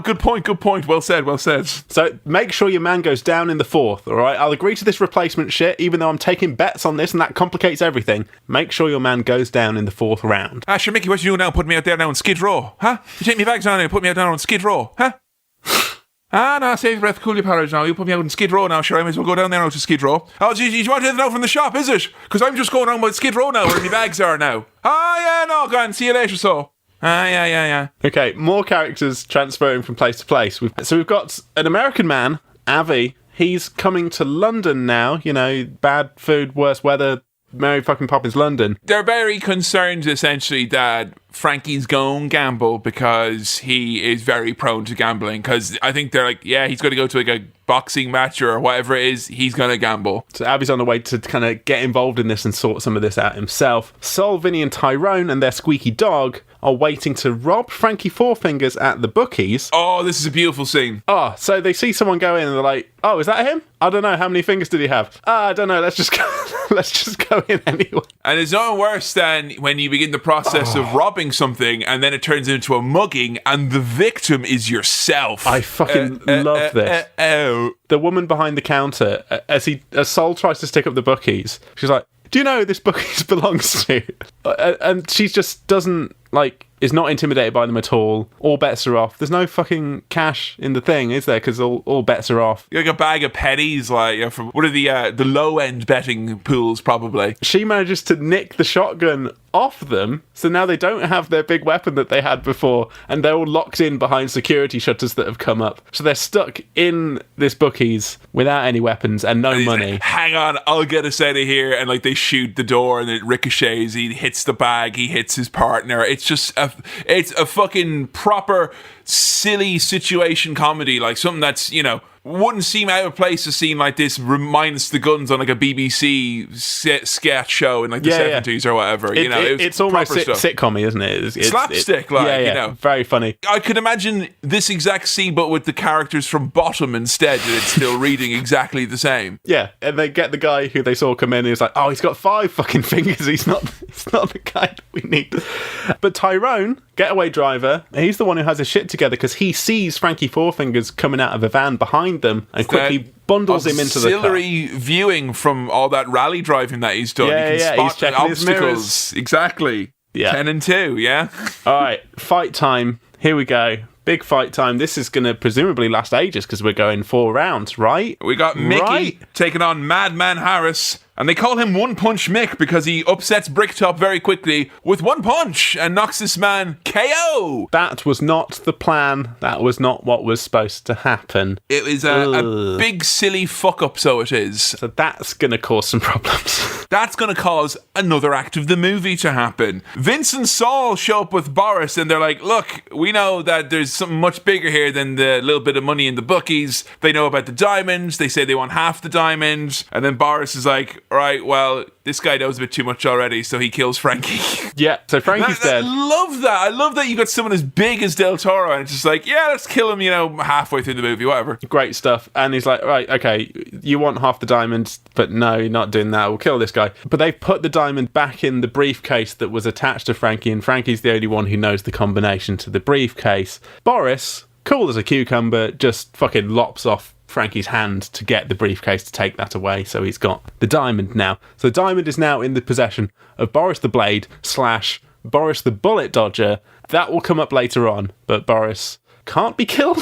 good point. Well said. So make sure your man goes down in the fourth. All right, I'll agree to this replacement shit, even though I'm taking bets on this, and that complicates everything. Make sure your man goes down in the fourth round. Sure, Mickey, what you doing now? Put me out there now on Skid Row, huh? You take me back down and put me out down on Skid Row, huh? No, save your breath, cool your porridge now. You put me out in Skid Row now, sure, I may as well go down there now to Skid Row. Oh, geez, you want anything out from the shop, is it? Because I'm just going around with Skid Row now, where my bags are now. Go on, see you later, so. Yeah. Okay, more characters transferring from place to place. We've got an American man, Avi. He's coming to London now, bad food, worse weather, Mary fucking Poppins, London. They're very concerned, essentially, that Frankie's going gamble because he is very prone to gambling. Because I think they're he's going to go to a boxing match or whatever it is, he's going to gamble. So Abby's on the way to kind of get involved in this and sort some of this out himself. Sol, Vinny and Tyrone and their squeaky dog are waiting to rob Frankie Four Fingers at the bookies. Oh, this is a beautiful scene. Oh, so they see someone go in and they're like, oh, is that him? I don't know. How many fingers did he have? I don't know. Let's just go in anyway. And it's no worse than when you begin the process of robbing something and then it turns into a mugging and the victim is yourself. I fucking love this. The woman behind the counter, as Sol tries to stick up the bookies, she's like, do you know who this bookies belongs to? And she just doesn't, is not intimidated by them at all. All bets are off. There's no fucking cash in the thing, is there? Because all bets are off. Like a bag of pennies, from one of the low-end betting pools, probably. She manages to nick the shotgun off them, so now they don't have their big weapon that they had before, and they're all locked in behind security shutters that have come up. So they're stuck in this bookies without any weapons and no money. Like, hang on, I'll get us out of here. And they shoot the door and it ricochets. He hits the bag, he hits his partner. It's just it's a fucking proper silly situation comedy, something that's, wouldn't seem out of place a scene like this minus the guns on a BBC sketch show in the 70s or whatever. It's almost sitcom-y, isn't it? It's slapstick, very funny. I could imagine this exact scene, but with the characters from Bottom instead, and it's still reading exactly the same. Yeah, and they get the guy who they saw come in, and he's like, oh, he's got 5 fucking fingers. He's not the guy that we need. But Tyrone, getaway driver, he's the one who has his shit together because he sees Frankie Four Fingers coming out of a van behind them and quickly bundles him into the car. Auxiliary viewing from all that rally driving that he's done. Yeah, you can spot he's checking obstacles. Exactly. Yeah. 10 and 2, yeah? All right, fight time. Here we go. Big fight time. This is going to presumably last ages because we're going 4 rounds, right? We got Mickey taking on Madman Harris. And they call him One Punch Mick because he upsets Bricktop very quickly with one punch and knocks this man KO. That was not the plan. That was not what was supposed to happen. It was a big silly fuck up, so it is. So that's going to cause some problems. That's going to cause another act of the movie to happen. Vince and Saul show up with Boris and they're like, look, we know that there's something much bigger here than the little bit of money in the bookies. They know about the diamonds. They say they want half the diamonds. And then Boris is like, right, well, this guy knows a bit too much already, so he kills Frankie. Yeah, so Frankie's dead. I love that. I love that you got someone as big as Del Toro, and it's just like, yeah, let's kill him, halfway through the movie, whatever. Great stuff. And he's like, right, okay, you want half the diamond, but no, you're not doing that. We'll kill this guy. But they've put the diamond back in the briefcase that was attached to Frankie, and Frankie's the only one who knows the combination to the briefcase. Boris, cool as a cucumber, just fucking lops off Frankie's hand to get the briefcase to take that away, so he's got the diamond now. So the diamond is now in the possession of Boris the Blade / Boris the Bullet Dodger. That will come up later on, but Boris can't be killed.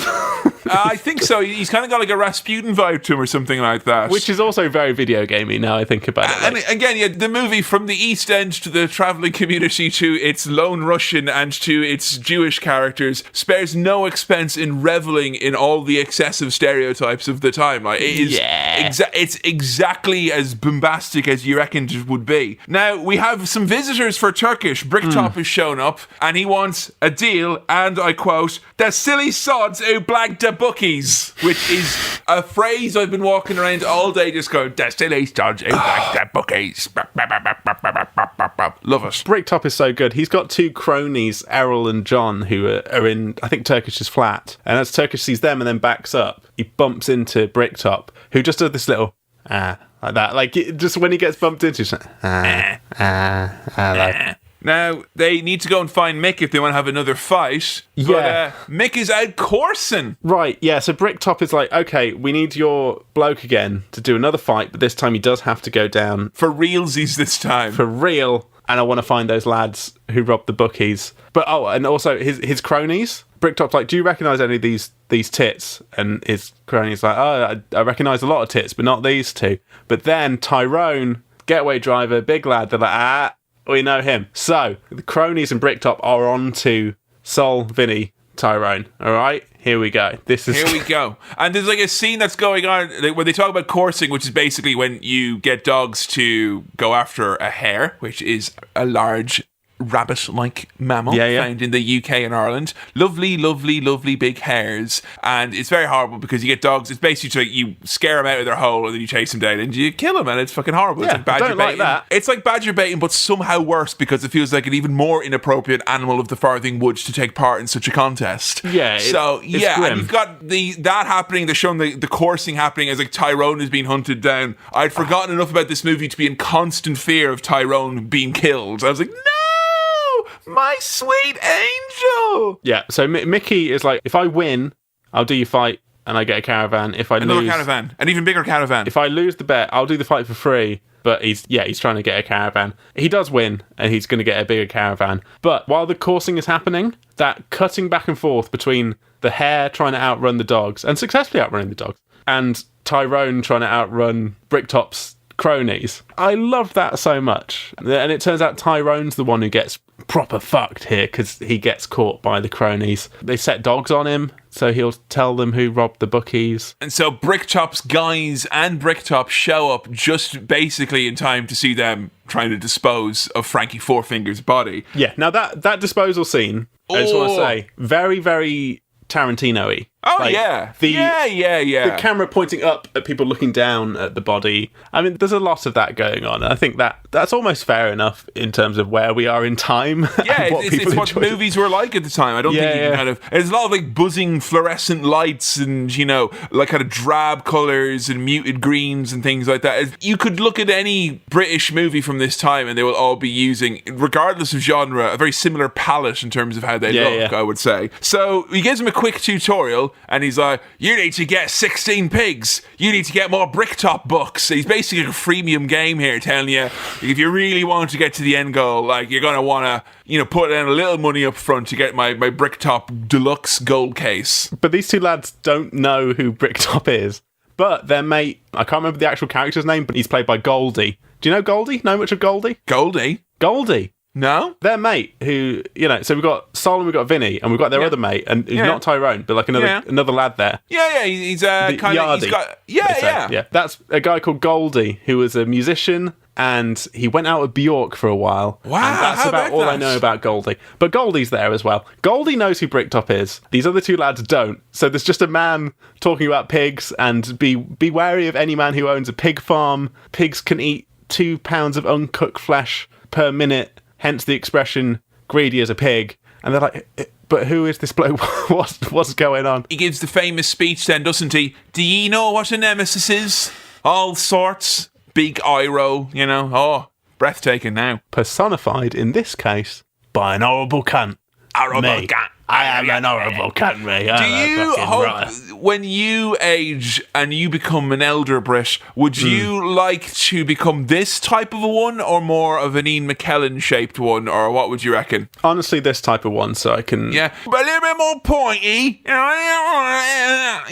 I think so. He's kind of got a Rasputin vibe to him or something like that. Which is also very video gamey now I think about it. And again, the movie from the East End to the travelling community to its lone Russian and to its Jewish characters spares no expense in reveling in all the excessive stereotypes of the time. It is it's exactly as bombastic as you reckoned it would be. Now, we have some visitors for Turkish. Bricktop has shown up and he wants a deal, and I quote, "The silly sods who blagged the bookies," which is a phrase I've been walking around all day just going, "The silly sods who blagged the bookies." Love it. Bricktop is so good. He's got 2 cronies, Errol and John, who are in, I think, Turkish's flat. And as Turkish sees them and then backs up, he bumps into Bricktop, who just does this little, like that. Just when he gets bumped into, he's like, Now, they need to go and find Mick if they want to have another fight. Yeah. But Mick is out coursing. Right, yeah, so Bricktop is like, okay, we need your bloke again to do another fight, but this time he does have to go down. For realsies this time. For real. And I want to find those lads who robbed the bookies. But, and also his cronies. Bricktop's like, do you recognise any of these tits? And his cronies like, oh, I recognise a lot of tits, but not these 2. But then Tyrone, getaway driver, big lad, they're like, we know him. So, the cronies and Bricktop are on to Sol, Vinny, Tyrone. All right? Here we go. Here we go. And there's a scene that's going on where they talk about coursing, which is basically when you get dogs to go after a hare, which is a large rabbit-like mammal found in the UK and Ireland. Lovely, lovely, lovely big hairs. And it's very horrible because you get dogs. It's basically like you scare them out of their hole and then you chase them down and you kill them, and it's fucking horrible. It's like badger don't baiting. like that. It's like badger baiting, but somehow worse because it feels like an even more inappropriate animal of the farthing woods to take part in such a contest. Yeah. It's grim. And you've got that happening. They're showing the coursing happening as like Tyrone is being hunted down. I'd forgotten enough about this movie to be in constant fear of Tyrone being killed. I was like, no, my sweet angel. Yeah, so Mickey is like, if I win, I'll do your fight and I get a caravan. If I Another lose, caravan, an even bigger caravan. if I lose the bet, I'll do the fight for free. But he's trying to get a caravan. He does win, and he's going to get a bigger caravan. But while the coursing is happening, that cutting back and forth between the hare trying to outrun the dogs, and successfully outrunning the dogs, and Tyrone trying to outrun Bricktop's cronies. I love that so much. And it turns out Tyrone's the one who gets proper fucked here because he gets caught by the cronies. They set dogs on him, so he'll tell them who robbed the bookies. And so Bricktop's guys and Bricktop show up just basically in time to see them trying to dispose of Frankie Fourfinger's body. Yeah, now that disposal scene, I just want to say, very, very Tarantino-y. Oh, Like, yeah. The The camera pointing up at people looking down at the body. I mean, there's a lot of that going on. I think that's almost fair enough in terms of where we are in time. Yeah, and it's what movies were like at the time. I don't think you can kind of... There's a lot of like buzzing fluorescent lights and, like kind of drab colours and muted greens and things like that. You could look at any British movie from this time and they will all be using, regardless of genre, a very similar palette in terms of how they look, I would say. So he gives him a quick tutorial and he's like, you need to get 16 pigs. You need to get more Bricktop books. He's basically a freemium game here telling you, if you really want to get to the end goal, like you're going to want to, put in a little money up front to get my Bricktop deluxe gold case. But these two lads don't know who Bricktop is. But their mate, I can't remember the actual character's name, but he's played by Goldie. Do you know Goldie? Know much of Goldie? Goldie. No? Their mate, who, so we've got Sol and we've got Vinny, and we've got their other mate, and he's not Tyrone, but like another lad there. Yeah, he's kind of... He's got, yeah. That's a guy called Goldie, who was a musician, and he went out with Bjork for a while. Wow, and that's about all I know about Goldie. But Goldie's there as well. Goldie knows who Bricktop is. These other two lads don't. So there's just a man talking about pigs, and be wary of any man who owns a pig farm. Pigs can eat 2 pounds of uncooked flesh per minute. Hence the expression, greedy as a pig. And they're like, but who is this bloke? What's going on? He gives the famous speech then, doesn't he? Do ye know what a nemesis is? All sorts. Big eye roll, Oh, breathtaking now. Personified, in this case, by an horrible cunt. Horrible Me. cunt. I am an horrible cunt, me. Do you hope, when you age and you become an elder Brit, would you like to become this type of a one or more of an Ian McKellen-shaped one, or what would you reckon? Honestly, this type of one, so I can... Yeah, but a little bit more pointy. Yeah?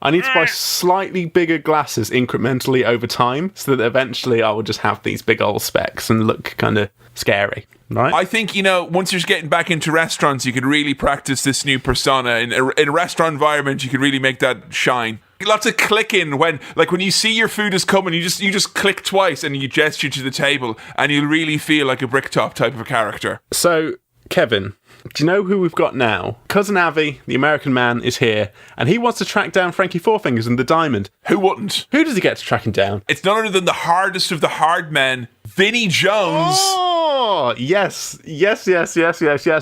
I need to buy slightly bigger glasses incrementally over time, so that eventually I will just have these big old specs and look kind of scary. Right? I think, once you're getting back into restaurants, you could really practice this new persona. In a restaurant environment, you could really make that shine. Lots of clicking when you see your food is coming, you just click twice and you gesture to the table and you'll really feel like a Bricktop type of a character. So, Kevin, do you know who we've got now? Cousin Avi, the American man, is here, and he wants to track down Frankie Fourfingers and the diamond. Who wouldn't? Who does he get to track him down? It's none other than the hardest of the hard men, Vinnie Jones. Oh, yes.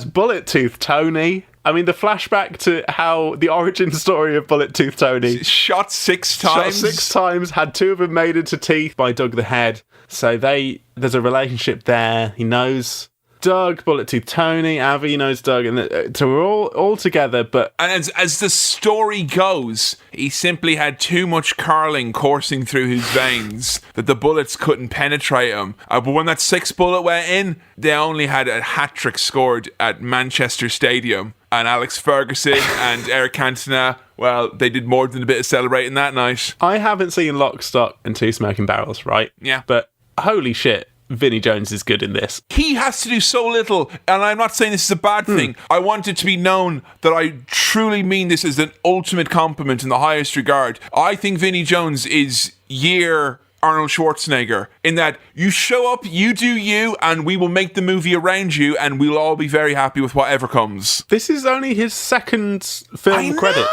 Bullet Tooth Tony. I mean, the flashback to how the origin story of Bullet Tooth Tony. Shot 6 times. Had 2 of them made into teeth by Doug the Head. So there's a relationship there. He knows Doug, Bullet Tooth Tony, Avi knows Doug, and so we're all together. But as the story goes, he simply had too much carling coursing through his veins that the bullets couldn't penetrate him. But when that 6th bullet went in, they only had a hat-trick scored at Manchester Stadium. And Alex Ferguson and Eric Cantona, well, they did more than a bit of celebrating that night. I haven't seen Lock, Stock and 2 Smoking Barrels, right? Yeah. But holy shit, Vinnie Jones is good in this. He has to do so little, and I'm not saying this is a bad thing. I want it to be known that I truly mean this as an ultimate compliment in the highest regard. I think Vinnie Jones is year Arnold Schwarzenegger, in that you show up, you do you, and we will make the movie around you, and we'll all be very happy with whatever comes. This is only his second film credit.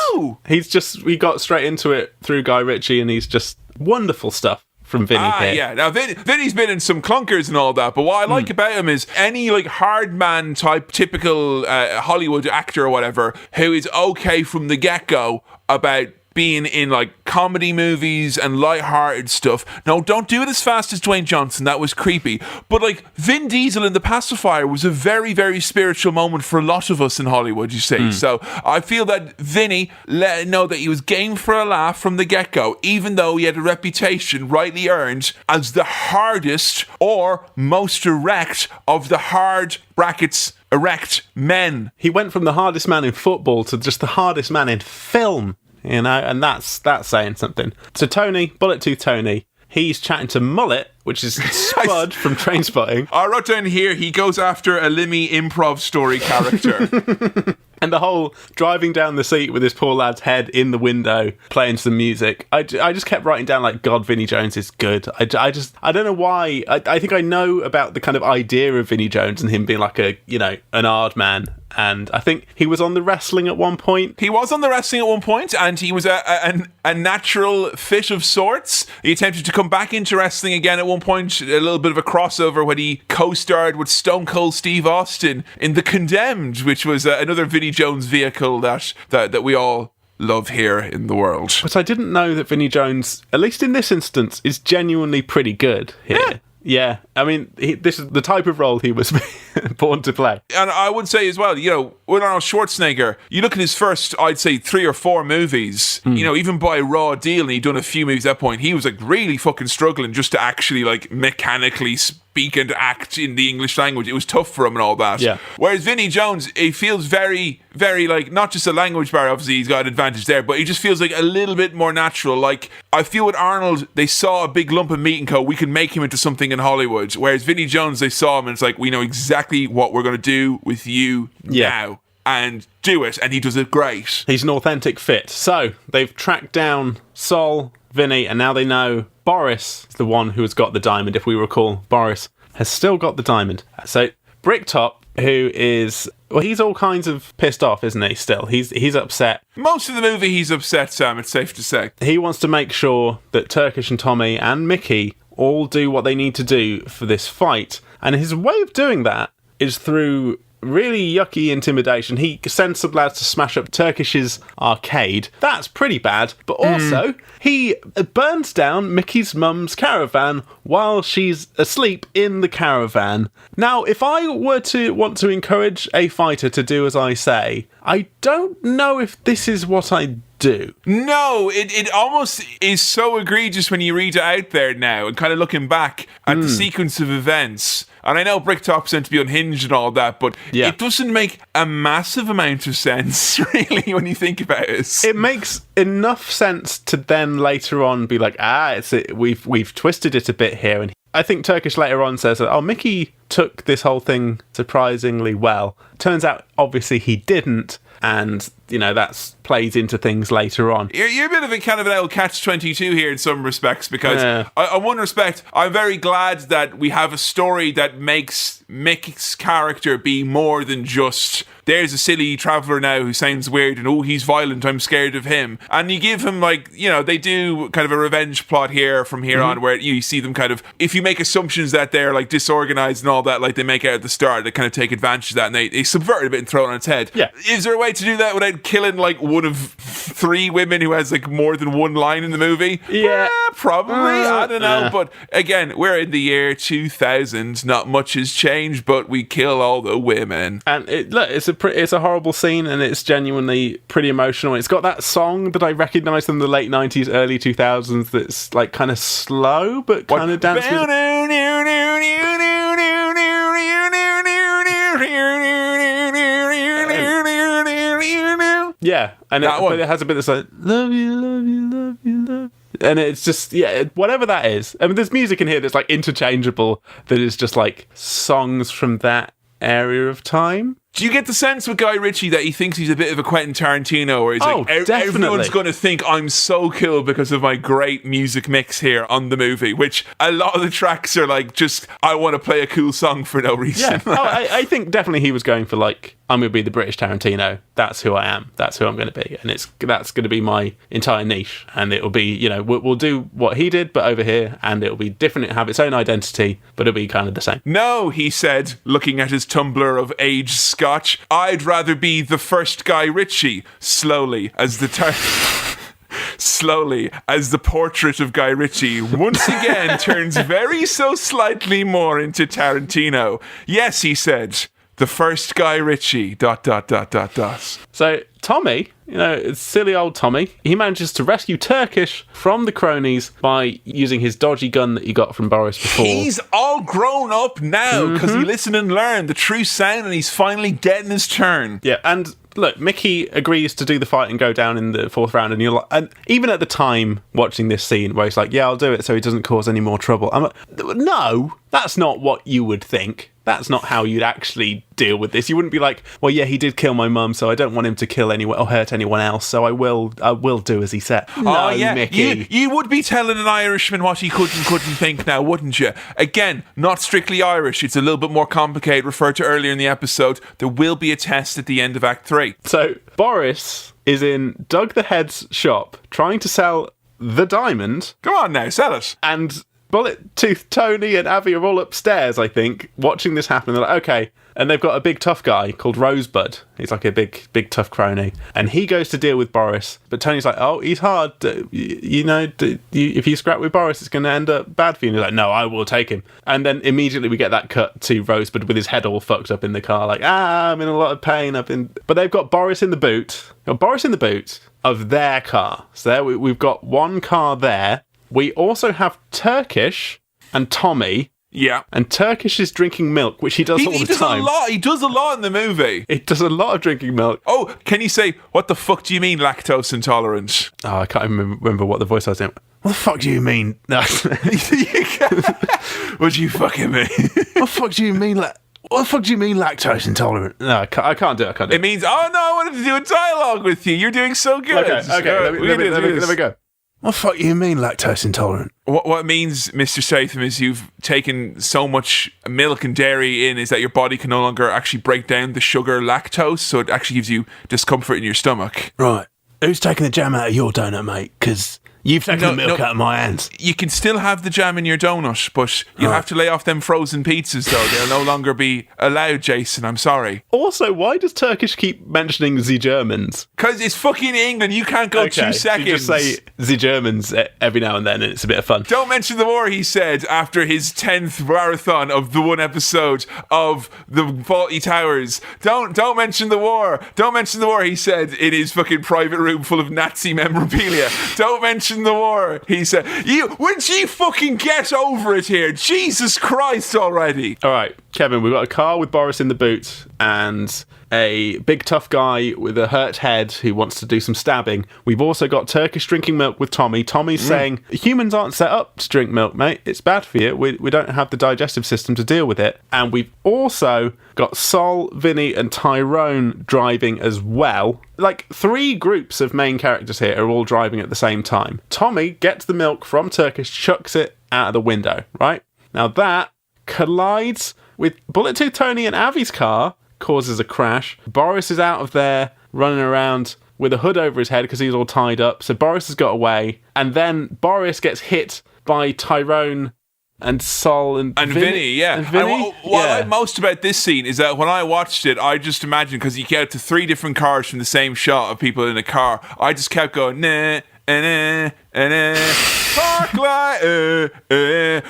He got straight into it through Guy Ritchie, and he's just wonderful stuff from Vinny here. Yeah. Now, Vinny's been in some clunkers and all that, but what I like about him is any like hard man type, typical Hollywood actor or whatever, who is okay from the get-go about being in like comedy movies and light-hearted stuff. No, don't do it as fast as Dwayne Johnson. That was creepy. But like Vin Diesel in The Pacifier was a very, very spiritual moment for a lot of us in Hollywood, you see. So I feel that Vinny let know that he was game for a laugh from the get-go, even though he had a reputation rightly earned as the hardest or most erect of the hard brackets erect men. He went from the hardest man in football to just the hardest man in film. You know, and that's saying something. So Tony, Bullet Tooth Tony, he's chatting to Mullet, which is Spud from Trainspotting. I wrote down here, he goes after a Limmy improv story character. And the whole driving down the seat with this poor lad's head in the window, playing some music. I just kept writing down, like, God, Vinnie Jones is good. I don't know why. I think I know about the kind of idea of Vinnie Jones and him being like an hard man. And I think he was on the wrestling at one point. He was on the wrestling at one point, and he was a natural fit of sorts. He attempted to come back into wrestling again at one point, a little bit of a crossover when he co-starred with Stone Cold Steve Austin in The Condemned, which was another Vinnie Jones vehicle that we all love here in the world. But I didn't know that Vinnie Jones, at least in this instance, is genuinely pretty good here. Yeah, I mean, this is the type of role he was born to play. And I would say as well, with Arnold Schwarzenegger, you look at his first, I'd say, 3 or 4 movies, even by raw deal, and he'd done a few movies at that point, he was like really fucking struggling just to actually like mechanically speak and act in the English language. It was tough for him and all that. Yeah. Whereas Vinnie Jones, he feels very, very like, not just a language barrier, obviously he's got an advantage there, but he just feels like a little bit more natural. Like, I feel with Arnold, they saw a big lump of meat and go, we can make him into something in Hollywood. Whereas Vinnie Jones, they saw him and it's like, we know exactly what we're going to do with you now. And do it. And he does it great. He's an authentic fit. So, they've tracked down Sol, Vinny, and now they know Boris is the one who has got the diamond. If we recall, Boris has still got the diamond. So, Bricktop, who is... Well, he's all kinds of pissed off, isn't he, still? He's upset. Most of the movie, he's upset, Sam, it's safe to say. He wants to make sure that Turkish and Tommy and Mickey all do what they need to do for this fight. And his way of doing that is through really yucky intimidation. He sends some lads to smash up Turkish's arcade. That's pretty bad. But also, he burns down Mickey's mum's caravan while she's asleep in the caravan. Now, if I were to want to encourage a fighter to do as I say, I don't know if this is what I do. No, it almost is so egregious when you read it out there now and kind of looking back at the sequence of events. And I know Bricktop's meant to be unhinged and all that, but it doesn't make a massive amount of sense, really, when you think about it. It makes enough sense to then later on be like, we've twisted it a bit here. And I think Turkish later on says, Mickey took this whole thing surprisingly well. Turns out, obviously, he didn't. And, that plays into things later on. You're a bit of a kind of an old catch-22 here in some respects, because in one respect, I'm very glad that we have a story that makes Mick's character be more than just, there's a silly traveller now who sounds weird and, he's violent, I'm scared of him. And you give him, they do kind of a revenge plot here from here on, where you see them kind of, if you make assumptions that they're disorganised and all that, like they make out at the start, they kind of take advantage of that and they subvert it a bit and throw it on its head. Yeah. Is there a way to do that without killing one of 3 women who has more than one line in the movie? Yeah. Probably. I don't know. But again, we're in the year 2000. Not much has changed, but we kill all the women. And it's a horrible scene, and it's genuinely pretty emotional. It's got that song that I recognise from the late 90s, early 2000s that's kind of slow, but kind of dance music. Yeah, and but it has a bit that's love you, love you, love you, love you. And it's just, whatever that is. I mean, there's music in here that's interchangeable, that is just songs from that area of time. Do you get the sense with Guy Ritchie that he thinks he's a bit of a Quentin Tarantino, where he's like, everyone's going to think I'm so cool because of my great music mix here on the movie, which a lot of the tracks are like, just, I want to play a cool song for no reason. Yeah, I think definitely he was going for like, I'm going to be the British Tarantino. That's who I am. That's who I'm going to be. And that's going to be my entire niche. And it'll be, you know, we'll do what he did, but over here, and it'll be different, it'll have its own identity, but it'll be kind of the same. No, he said, looking at his tumbler of aged scotch, I'd rather be the first Guy Ritchie. Slowly, as the portrait of Guy Ritchie once again turns very so slightly more into Tarantino. Yes, he said, the first Guy Ritchie, ... So Tommy, you know, it's silly old Tommy, he manages to rescue Turkish from the cronies by using his dodgy gun that he got from Boris before. He's all grown up now because he listened and learned the true sound, and he's finally getting his turn. Yeah, and look, Mickey agrees to do the fight and go down in the 4th round, and you're like, and even at the time watching this scene where he's like, yeah, I'll do it so he doesn't cause any more trouble, I'm like, no, that's not what you would think. That's not how you'd actually deal with this. You wouldn't be like, well, yeah, he did kill my mum, so I don't want him to kill anyone or hurt anyone else, so I will do as he said. No, yeah, Mickey. You would be telling an Irishman what he could and couldn't think now, wouldn't you? Again, not strictly Irish. It's a little bit more complicated, referred to earlier in the episode. There will be a test at the end of Act 3. So, Boris is in Doug the Head's shop trying to sell the diamond. Come on now, sell it. And Bullet Tooth Tony and Avi are all upstairs, I think, watching this happen. They're like, okay. And they've got a big tough guy called Rosebud. He's like a big tough crony. And he goes to deal with Boris. But Tony's like, oh, he's hard. If you scrap with Boris, it's going to end up bad for you. And he's like, no, I will take him. And then immediately we get that cut to Rosebud with his head all fucked up in the car. Like, I'm in a lot of pain. But they've got Boris in the boot. Boris in the boot of their car. So there we've got one car there. We also have Turkish and Tommy. Yeah. And Turkish is drinking milk, which he does all the time. He does a lot in the movie. It does a lot of drinking milk. Oh, can you say, what the fuck do you mean lactose intolerant? Oh, I can't remember what the voice I was doing. What the fuck do you mean? What do you fucking mean? What the fuck do you mean? What the fuck do you mean lactose intolerant? No, I can't do it. It means, oh no, I wanted to do a dialogue with you. You're doing so good. Okay. Let me go. What the fuck do you mean lactose intolerant? What it means, Mr. Statham, is you've taken so much milk and dairy in, is that your body can no longer actually break down the sugar lactose, so it actually gives you discomfort in your stomach. Right. Who's taking the jam out of your donut, mate? Because you've taken the milk out of my hands. You can still have the jam in your donut, but you'll have to lay off them frozen pizzas, though. They'll no longer be allowed, Jason. I'm sorry. Also, why does Turkish keep mentioning the Germans? Because it's fucking England. You can't go 2 seconds. You just say the Germans every now and then, and it's a bit of fun. Don't mention the war, he said, after his 10th marathon of the one episode of the Faulty Towers. Don't mention the war. Don't mention the war, he said, in his fucking private room full of Nazi memorabilia. Don't mention the war, he said. Would you fucking get over it here? Jesus Christ already. All right, Kevin, we've got a car with Boris in the boot and a big tough guy with a hurt head who wants to do some stabbing. We've also got Turkish drinking milk with Tommy. Tommy's saying, humans aren't set up to drink milk, mate. It's bad for you. We don't have the digestive system to deal with it. And we've also got Sol, Vinny and Tyrone driving as well. Like 3 groups of main characters here are all driving at the same time. Tommy gets the milk from Turkish, chucks it out of the window, right? Now that collides with Bullet Tooth Tony and Avi's car, causes a crash. Boris is out of there, running around with a hood over his head because he's all tied up. So Boris has got away. And then Boris gets hit by Tyrone and Sol and Vinny, yeah. And Vinny? What I like most about this scene is that when I watched it, I just imagined, because you get to 3 different cars from the same shot of people in a car, I just kept going, nah, park light,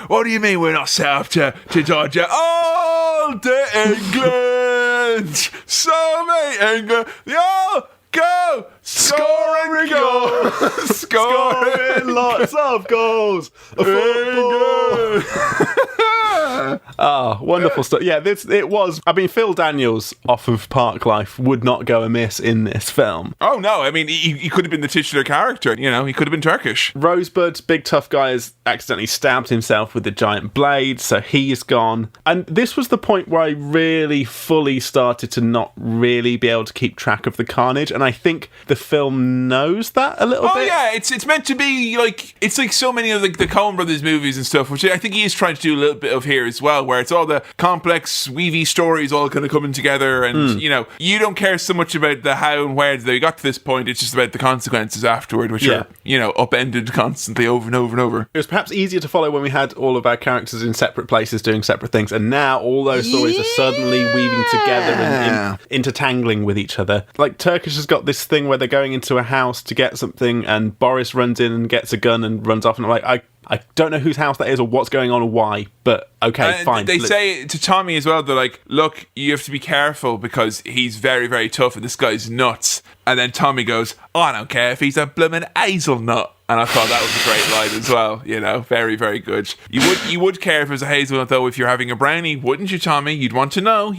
what do you mean we're not set up to dodge it? All the England, so many England, they all go, scoring goals, scoring lots of goals, a football. Oh, wonderful stuff. Yeah, it was. I mean, Phil Daniels off of Park Life would not go amiss in this film. Oh, no. I mean, he could have been the titular character. You know, he could have been Turkish. Rosebud, big tough guy, has accidentally stabbed himself with the giant blade, so he's gone. And this was the point where I really fully started to not really be able to keep track of the carnage, and I think the film knows that a little bit. Oh, yeah. It's meant to be like... It's like so many of the Coen Brothers movies and stuff, which I think he is trying to do a little bit of here as well, where it's all the complex, weavy stories all kind of coming together, and, you know, you don't care so much about the how and where they got to this point, it's just about the consequences afterward, which are, you know, upended constantly over and over and over. It was perhaps easier to follow when we had all of our characters in separate places doing separate things, and now all those stories are suddenly weaving together and intertangling with each other. Like, Turkish has got this thing where they're going into a house to get something, and Boris runs in and gets a gun and runs off, and I'm like, I don't know whose house that is or what's going on or why, but okay, fine. They say to Tommy as well, they're like, look, you have to be careful because he's very, very tough and this guy's nuts. And then Tommy goes, I don't care if he's a bloomin' hazelnut. And I thought that was a great line as well, you know, very, very good. You would care if it was a hazelnut, though, if you're having a brownie, wouldn't you, Tommy? You'd want to know.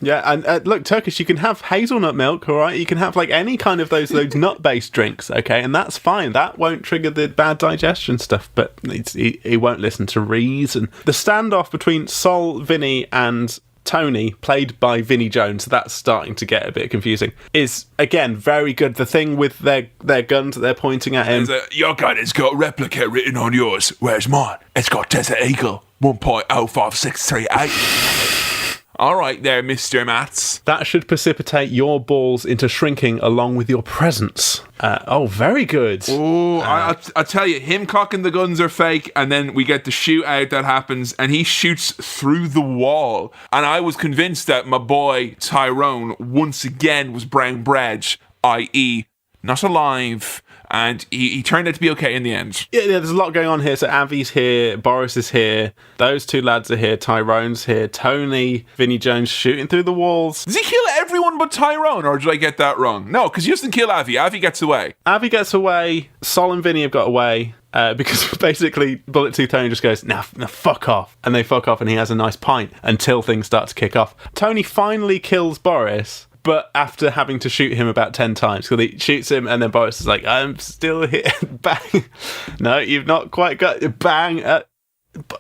Yeah, and look, Turkish, you can have hazelnut milk, all right? You can have, like, any kind of those nut-based drinks, okay? And that's fine. That won't trigger the bad digestion stuff, but he won't listen to reason. The standoff between Sol, Vinny, and Tony, played by Vinnie Jones, so that's starting to get a bit confusing, is, again, very good. The thing with their guns that they're pointing at him. Your gun has got replica written on yours, whereas mine, it's got Desert Eagle 1.05638. All right there, Mr. Mats. That should precipitate your balls into shrinking along with your presence. Very good. Oh, I'll tell you, him cocking the guns are fake, and then we get the shootout that happens, and he shoots through the wall. And I was convinced that my boy Tyrone once again was brown bread, i.e. not alive. And he turned out to be okay in the end. Yeah, there's a lot going on here. So Avi's here, Boris is here, those two lads are here, Tyrone's here, Tony, Vinnie Jones shooting through the walls. Does he kill everyone but Tyrone, or did I get that wrong? No, because he doesn't kill Avi. Avi gets away. Avi gets away, Sol and Vinnie have got away. Because basically Bullet Tooth Tony just goes, nah, fuck off. And they fuck off and he has a nice pint until things start to kick off. Tony finally kills Boris, but after having to shoot him about 10 times. So he shoots him, and then Boris is like, I'm still here. Bang. No, you've not quite got it. Bang.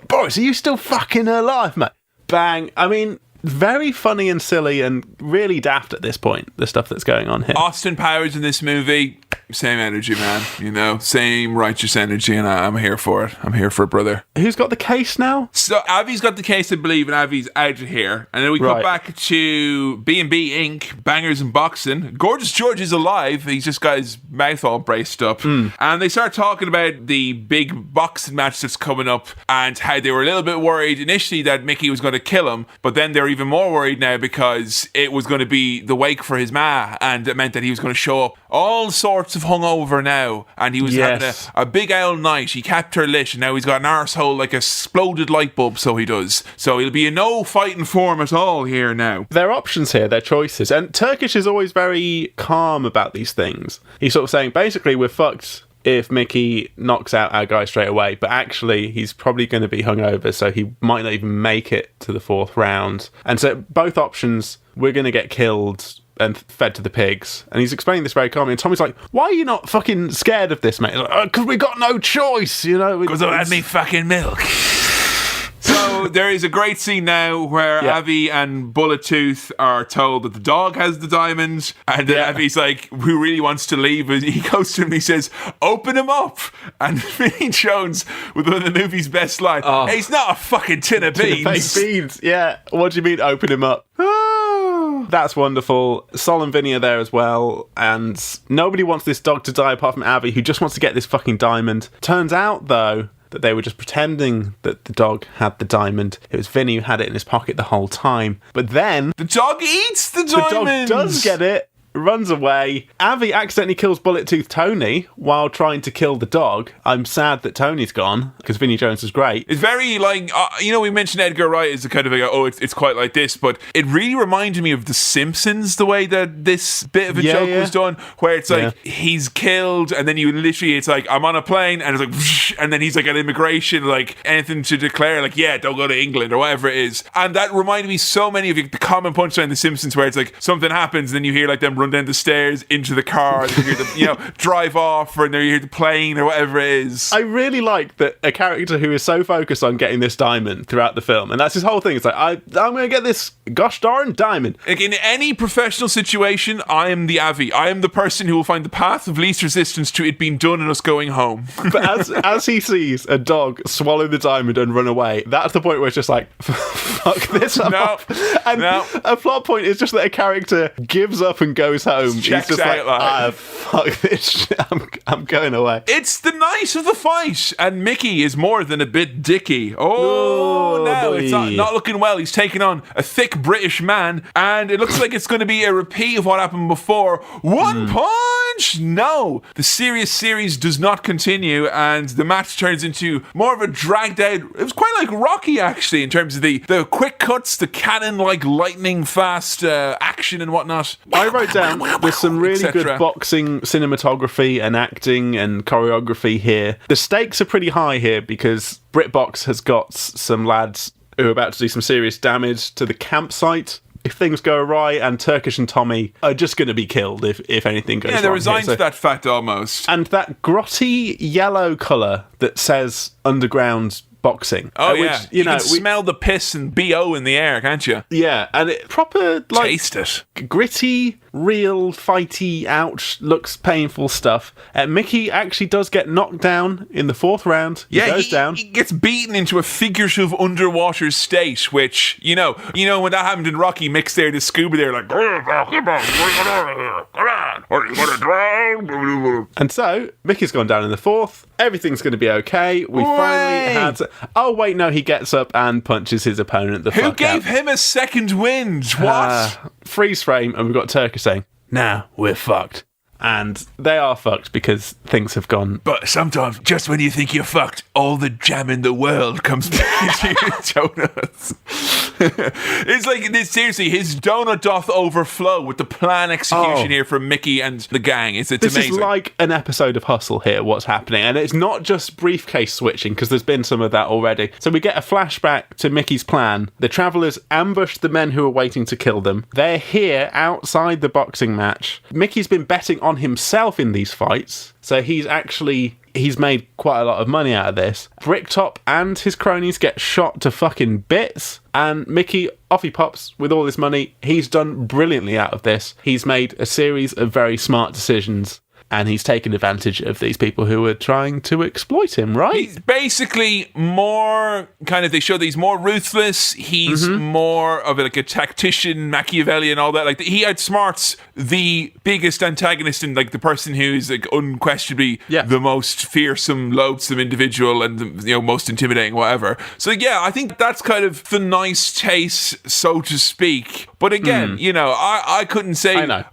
Boris, are you still fucking alive, mate? Bang. I mean, very funny and silly and really daft at this point, the stuff that's going on here. Austin Powers in this movie, same energy, man. You know, same righteous energy, and I'm here for it. I'm here for it, brother. Who's got the case now? So Avi's got the case, I believe, and Avi's out of here. And then we come back to B&B Inc., Bangers and Boxing. Gorgeous George is alive. He's just got his mouth all braced up. And they start talking about the big boxing match that's coming up and how they were a little bit worried initially that Mickey was going to kill him, but then they're even more worried now because it was going to be the wake for his ma, and it meant that he was going to show up all sorts of hungover now, and he was having a big owl night. He kept her lit, and now he's got an arsehole like a exploded light bulb, so he does. So he'll be in no fighting form at all here now. Their options here, their choices. And Turkish is always very calm about these things. He's sort of saying, basically, we're fucked if Mickey knocks out our guy straight away, but actually he's probably going to be hungover, so he might not even make it to the fourth round. And so both options, we're going to get killed and fed to the pigs. And he's explaining this very calmly, and Tommy's like, why are you not fucking scared of this, mate? He's like, because we got no choice, you know? Because I had me fucking milk. So there is a great scene now where Avi and Bullet Tooth are told that the dog has the diamond, and then Avi's like, who really wants to leave? And he goes to him and he says, open him up. And Vinnie Jones, with one of the movie's best lines, hey, he's not a fucking tin of beans. Beans, yeah. What do you mean, open him up? That's wonderful. Sol and Vinny are there as well, and nobody wants this dog to die apart from Avi, who just wants to get this fucking diamond. Turns out, though, that they were just pretending that the dog had the diamond. It was Vinny who had it in his pocket the whole time. But then... the dog eats the diamond! The dog does get it, runs away. Avi accidentally kills Bullet Tooth Tony while trying to kill the dog. I'm sad that Tony's gone, because Vinnie Jones was great. It's very like, we mentioned Edgar Wright as a kind of like, it's quite like this, but it really reminded me of The Simpsons, the way that this bit of a joke was done, where it's like, he's killed, and then you literally, it's like, I'm on a plane, and it's like, whoosh, and then he's like at immigration, like anything to declare, like, don't go to England, or whatever it is. And that reminded me so many of the common punchline in The Simpsons, where it's like, something happens, and then you hear like them run down the stairs into the car, and you hear them, drive off, or then you hear the plane, or whatever it is. I really like that a character who is so focused on getting this diamond throughout the film, and that's his whole thing. It's like, I'm going to get this gosh darn diamond. Like in any professional situation, I am the Avi. I am the person who will find the path of least resistance to it being done and us going home. But as he sees a dog swallow the diamond and run away, that's the point where it's just like, fuck this up. And a plot point is just that a character gives up and goes home. He's just like, fuck this shit. I'm going away. It's the night of the fight, and Mickey is more than a bit dicky. It's not looking well. He's taking on a thick British man, and it looks like it's going to be a repeat of what happened before. One punch! No! The serious series does not continue, and the match turns into more of a dragged out. It was quite like Rocky, actually, in terms of the quick cuts, the cannon-like lightning fast action and whatnot. I wrote down there's some really good boxing cinematography and acting and choreography here. The stakes are pretty high here because BritBox has got some lads who are about to do some serious damage to the campsite if things go awry, and Turkish and Tommy are just going to be killed if anything goes wrong. Yeah, they're resigned to that fact almost. And that grotty yellow colour that says underground boxing. Which, you can smell the piss and BO in the air, can't you? Yeah, and it proper, like, taste it. Gritty, real, fighty, ouch, looks painful stuff. Mickey actually does get knocked down in the fourth round. He goes down. He gets beaten into a figurative underwater state, which, when that happened in Rocky, Mick's there to scuba there, like, come on, are you gonna drown? And so, Mickey's gone down in the fourth. Everything's going to be okay. We finally had... Oh, wait, no, he gets up and punches his opponent the fuck out. Who gave him a second wind? What? Freeze frame, and we've got Turkish saying, "Now we're fucked." And they are fucked because things have gone... But sometimes, just when you think you're fucked, all the jam in the world comes back into your donuts. It's like, seriously, his donut doth overflow with the plan execution here from Mickey and the gang. It's amazing. This is like an episode of Hustle here, what's happening. And it's not just briefcase switching, because there's been some of that already. So we get a flashback to Mickey's plan. The Travellers ambush the men who are waiting to kill them. They're here outside the boxing match. Mickey's been betting on himself in these fights. So he's made quite a lot of money out of this. Bricktop and his cronies get shot to fucking bits, and Mickey, off he pops with all this money. He's done brilliantly out of this. He's made a series of very smart decisions, and he's taken advantage of these people who are trying to exploit him, right? He's basically more they show that he's more ruthless. He's more of a tactician, Machiavellian, all that. Like, he outsmarts the biggest antagonist and the person who's unquestionably the most fearsome, loathsome individual and the most intimidating, whatever. So I think that's kind of the nice taste, so to speak. But again, I couldn't say. I know.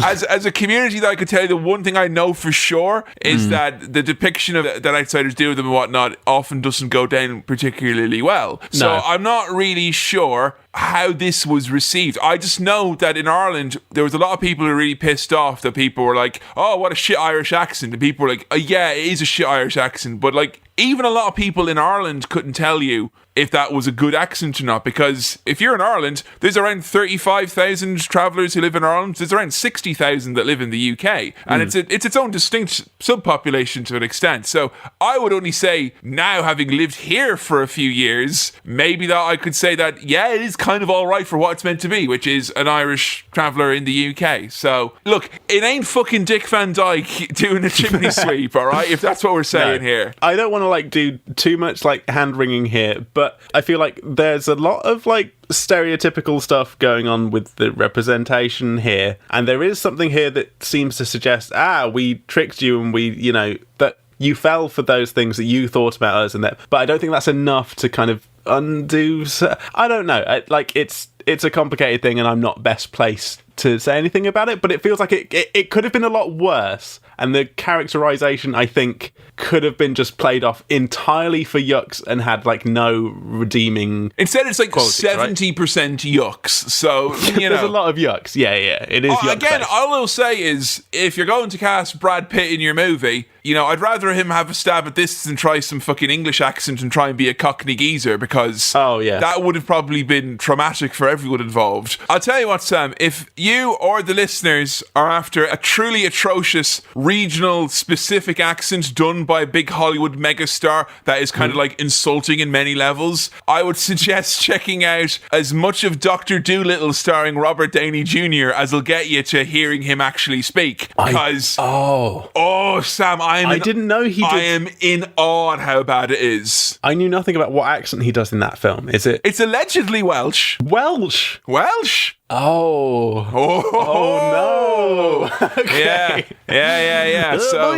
As a community, that I could tell you, the one thing I know for sure is that the depiction of that outsiders do with them and whatnot often doesn't go down particularly well. So I'm not really sure how this was received. I just know that in Ireland, there was a lot of people who were really pissed off that people were like, "Oh, what a shit Irish accent." And people were like, "Yeah, it is a shit Irish accent." But even a lot of people in Ireland couldn't tell you if that was a good accent or not, because if you're in Ireland, there's around 35,000 travellers who live in Ireland. There's around 60,000 that live in the UK, and it's its own distinct subpopulation to an extent. So I would only say, now having lived here for a few years, maybe that I could say that it is kind of all right for what it's meant to be, which is an Irish traveller in the UK. So look, it ain't fucking Dick Van Dyke doing a chimney sweep, all right? If that's what we're saying here. I don't want to do too much hand wringing here, but I feel like there's a lot of stereotypical stuff going on with the representation here, and there is something here that seems to suggest, we tricked you, and we, that you fell for those things that you thought about us, and that. But I don't think that's enough to kind of undo. I don't know. It's a complicated thing, and I'm not best placed to say anything about it, but it feels like it could have been a lot worse. And the characterization, I think, could have been just played off entirely for yucks and had like no redeeming. Instead, it's like qualities, 70% yucks. So, you know. There's a lot of yucks. Yeah. It is yuck again, based. all I'll say is, if you're going to cast Brad Pitt in your movie, you know, I'd rather him have a stab at this than try some fucking English accent and try and be a Cockney geezer, because that would have probably been traumatic for everyone involved. I'll tell you what, Sam, if you or the listeners are after a truly atrocious regional specific accent done by a big Hollywood megastar that is kind of like insulting in many levels, I would suggest checking out as much of Dr. Dolittle starring Robert Downey Jr. as will get you to hearing him actually speak. Because Sam, I didn't know he did. I am in awe at how bad it is. I knew nothing about what accent he does in that film. Is it? It's allegedly Welsh. Welsh. Oh no. Okay. Yeah. So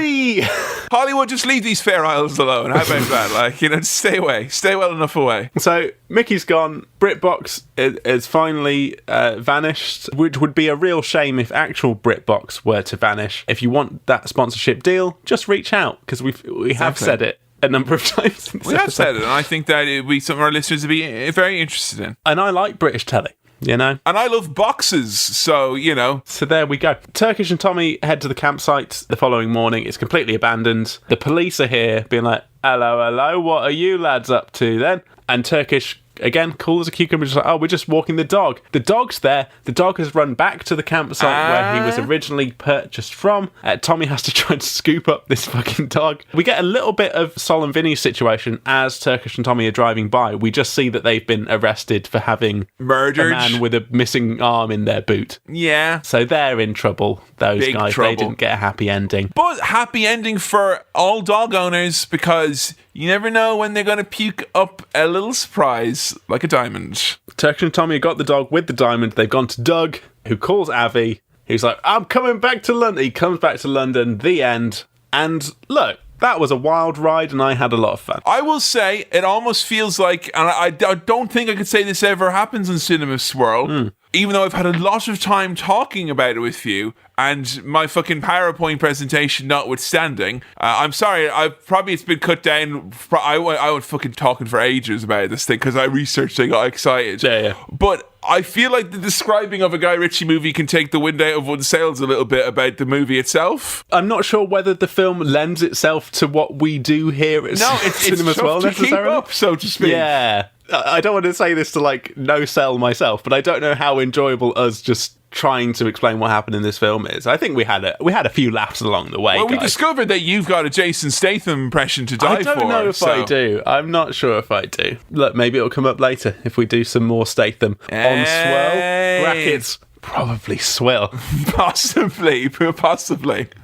Hollywood, just leave these Fair Isles alone. How about that? Like, you know, stay well enough away. So Mickey's gone. BritBox is finally vanished, which would be a real shame if actual BritBox were to vanish. If you want that sponsorship deal, just reach out, because we have said it a number of times. We have said it, and I think that it would be something our listeners would be very interested in. And I like British telly. You know? And I love boxes, so, you know. So there we go. Turkish and Tommy head to the campsite the following morning. It's completely abandoned. The police are here being like, hello, what are you lads up to then? And Turkish, again, cool as a cucumber, just like, we're just walking the dog. The dog's there. The dog has run back to the campsite where he was originally purchased from. Tommy has to try and scoop up this fucking dog. We get a little bit of Sol and Vinny's situation as Turkish and Tommy are driving by. We just see that they've been arrested for having murdered a man with a missing arm in their boot. Yeah. So they're in trouble, those Big guys. trouble. They didn't get a happy ending. But happy ending for all dog owners, because you never know when they're going to puke up a little surprise, like a diamond. Turkish and Tommy have got the dog with the diamond. They've gone to Doug, who calls Avi. He's like, I'm coming back to London. He comes back to London, the end. And look, that was a wild ride, and I had a lot of fun. I will say, it almost feels like, and I don't think I could say this ever happens in Cinema Swirl, even though I've had a lot of time talking about it with you, and my fucking PowerPoint presentation notwithstanding, I'm sorry, it's been cut down. I was fucking talking for ages about this thing, because I researched, I got excited. Yeah. But I feel like the describing of a Guy Ritchie movie can take the wind out of one's sails a little bit about the movie itself. I'm not sure whether the film lends itself to what we do here at Cinema Swirl necessarily. Keep up, so to speak. Yeah. I don't want to say this to like no sell myself, but I don't know how enjoyable us just trying to explain what happened in this film is. I think we had a few laughs along the way. Well, guys. we discovered that you've got a Jason Statham impression to die for. I don't know if I do. I'm not sure if I do. Look, maybe it'll come up later if we do some more Statham on Swirl. Brackets. Probably Swill. Possibly.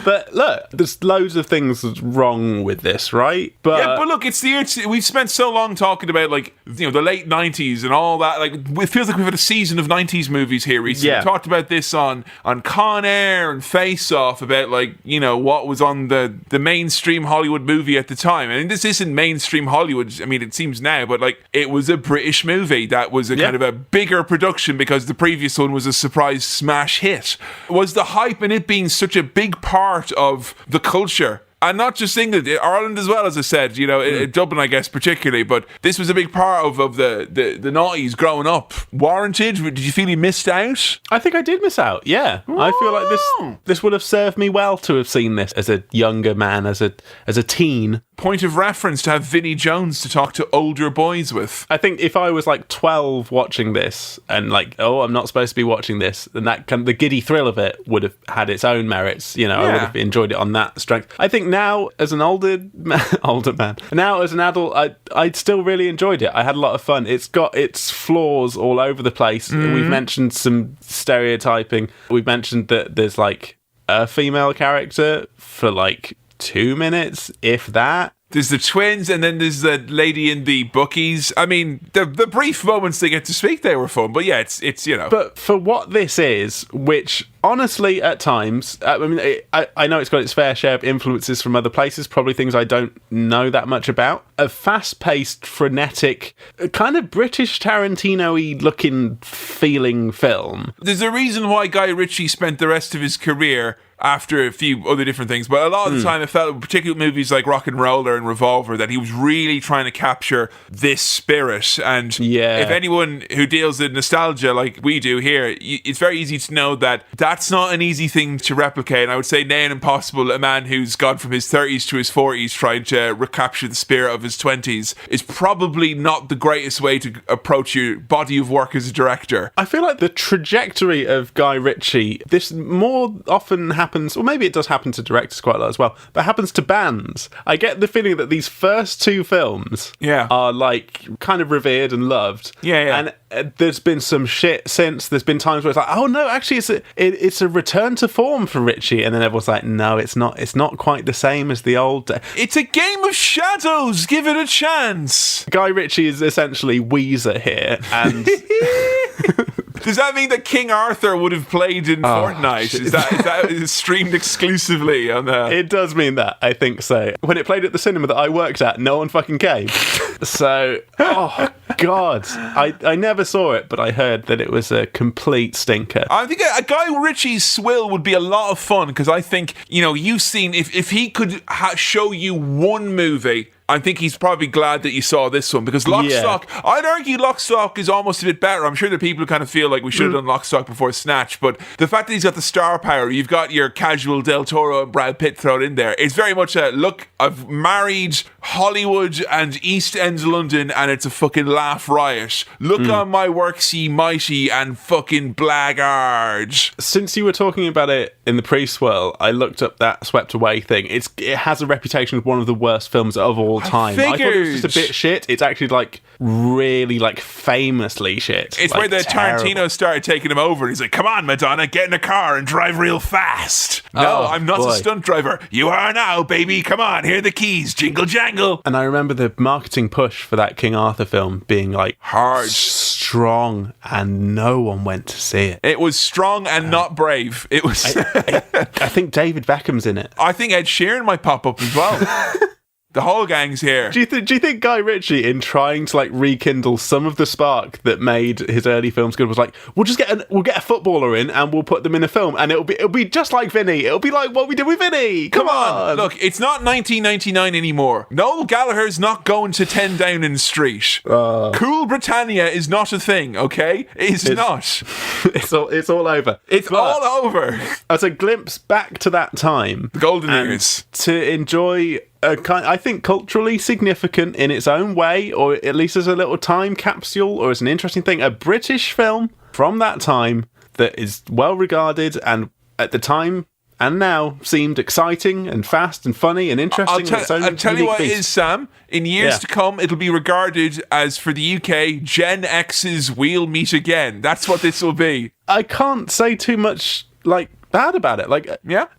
But look, there's loads of things wrong with this, right? But look, it's the year. We've spent so long talking about, like, you know, the late 90s and all that. Like, it feels like we've had a season of 90s movies here recently. Yeah. We talked about this on Con Air and Face Off, about, like, you know, what was on the mainstream Hollywood movie at the time. I mean, this isn't mainstream Hollywood. I mean, it seems now, but, like, it was a British movie that was a kind of a bigger production, because the previous one was a surprise smash hit. Was the hype in it being such a big part of the culture, and not just England, Ireland as well, as I said, you know, Dublin, I guess, particularly, but this was a big part of the noughties growing up. Warranted? Did you feel you missed out? I think I did miss out, yeah. I feel like this would have served me well to have seen this as a younger man, as a teen. Point of reference to have Vinnie Jones to talk to older boys with. I think if I was like 12 watching this and like, I'm not supposed to be watching this, then that the giddy thrill of it would have had its own merits. You know, I would have enjoyed it on that strength. I think now as an older man, now as an adult, I'd still really enjoyed it. I had a lot of fun. It's got its flaws all over the place. We've mentioned some stereotyping. We've mentioned that there's like a female character for like 2 minutes, if that. There's the twins, and then there's the lady in the bookies. I mean, the brief moments they get to speak, they were fun. But yeah, it's you know. But for what this is, which honestly, at times, I mean, I know it's got its fair share of influences from other places, probably things I don't know that much about. A fast-paced, frenetic, kind of British Tarantino-y looking, feeling film. There's a reason why Guy Ritchie spent the rest of his career after a few other different things, but a lot of the time it felt, particularly movies like Rock and Roller and Revolver, that he was really trying to capture this spirit. And if anyone who deals in nostalgia like we do here, it's very easy to know that that's not an easy thing to replicate. And I would say near impossible. A man who's gone from his 30s to his 40s trying to recapture the spirit of his 20s is probably not the greatest way to approach your body of work as a director. I feel like the trajectory of Guy Ritchie, this more often happens, or maybe it does happen to directors quite a lot as well, but happens to bands. I get the feeling that these first two films are like kind of revered and loved. And there's been some shit since. There's been times where it's like, oh no, actually it's a return to form for Ritchie, and then everyone's like, no, it's not quite the same as the old. It's a game of shadows. Give it a chance. Guy Ritchie is essentially Weezer here, and. Does that mean that King Arthur would have played in Fortnite? Is that streamed exclusively on the... It does mean that, I think so. When it played at the cinema that I worked at, no one fucking came. So, oh, God. I never saw it, but I heard that it was a complete stinker. I think a Guy Ritchie's Swill would be a lot of fun, because I think, you know, you've seen... If he could show you one movie... I think he's probably glad that you saw this one, because Lock, Stock, I'd argue Lock, Stock is almost a bit better. I'm sure that people kind of feel like we should have done Lock, Stock before Snatch, but the fact that he's got the star power, you've got your casual Del Toro and Brad Pitt thrown in there, it's very much a, look, I've married Hollywood and East End London, and it's a fucking laugh riot. Look on my works, ye mighty and fucking blackguard. Since you were talking about it in the pre-swirl, I looked up that Swept Away thing. It has a reputation as one of the worst films of all time. I thought it was just a bit shit. It's actually like really like famously shit. It's like, where the Tarantino started taking him over, and he's like, come on Madonna, get in a car and drive real fast. No, I'm not a stunt driver. You are now, baby. Come on, here are the keys. Jingle jangle. And I remember the marketing push for that King Arthur film being like hard, strong, and no one went to see it. It was strong and not brave. It was I think David Beckham's in it. I think Ed Sheeran might pop up as well. The whole gang's here. Do you think Guy Ritchie, in trying to like rekindle some of the spark that made his early films good, was like, we'll get a footballer in and we'll put them in a film, and it'll be just like Vinny. It'll be like what we did with Vinny. Come on. Look, it's not 1999 anymore. Noel Gallagher's not going to 10 Downing Street. Cool Britannia is not a thing. Okay, it's not. It's all over. It's all over. As a glimpse back to that time, the golden years, to enjoy. I think culturally significant in its own way, or at least as a little time capsule, or as an interesting thing, a British film from that time that is well regarded and at the time and now seemed exciting and fast and funny and interesting. I'll tell you what it is, Sam. In years to come, it'll be regarded as, for the UK, Gen X's We'll Meet Again. That's what this will be. I can't say too much, like, bad about it. Like,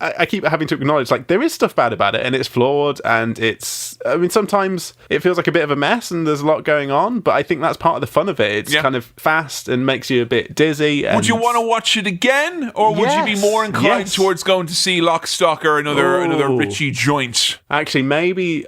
I keep having to acknowledge, like, there is stuff bad about it, and it's flawed, and it's, I mean, sometimes it feels like a bit of a mess and there's a lot going on, but I think that's part of the fun of it. It's kind of fast and makes you a bit dizzy. And... Would you want to watch it again, or would you be more inclined towards going to see Lock, Stock or another Ritchie joint? Actually, maybe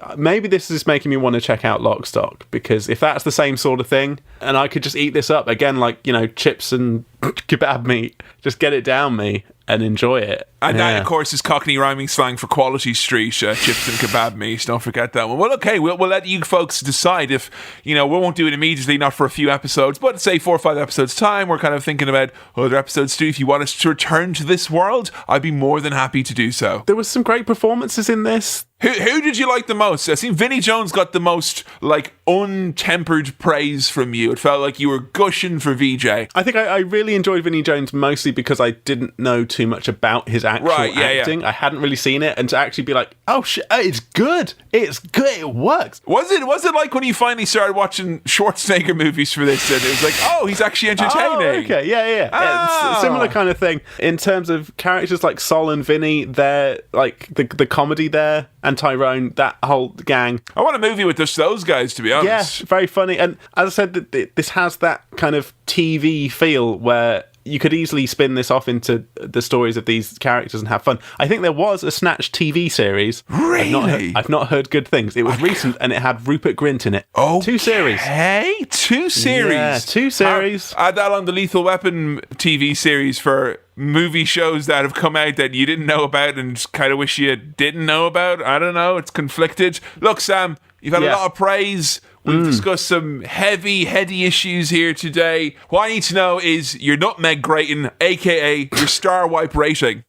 this is making me want to check out Lock, Stock, because if that's the same sort of thing, and I could just eat this up again, like, you know, chips and kebab meat, just get it down me and enjoy it. And that, of course, is Cockney rhyming slang for Quality Street, chips and kebab meat. Don't forget that one. Well, okay, we'll let you folks decide if, you know, we won't do it immediately, not for a few episodes, but say 4 or 5 episodes time. We're kind of thinking about other episodes too. If you want us to return to this world, I'd be more than happy to do so. There was some great performances in this. Who did you like the most? I think Vinnie Jones got the most, like, untempered praise from you. It felt like you were gushing for VJ. I think I really enjoyed Vinnie Jones mostly because I didn't know too much about his actual acting. I hadn't really seen it, and to actually be like, oh shit, it's good. It's good. It works. Was it like when you finally started watching Schwarzenegger movies for this, and it was like, oh, he's actually entertaining? Oh, okay, yeah. Oh. It's a similar kind of thing. In terms of characters like Sol and Vinny, they're like the comedy there. and Tyrone, that whole gang. I want a movie with just those guys, to be honest. Yeah, very funny. And as I said, this has that kind of TV feel where you could easily spin this off into the stories of these characters and have fun. I think there was a Snatch TV series. Really? I've not heard good things. It was recent and it had Rupert Grint in it. Oh, 2 series. Hey, 2 series. Yeah, 2 series. Add that on the Lethal Weapon TV series for movie shows that have come out that you didn't know about and kind of wish you didn't know about. I don't know. It's conflicted. Look, Sam, you've had a lot of praise. We've discussed some heady issues here today. What I need to know is your nutmeg grating, aka your star wipe rating.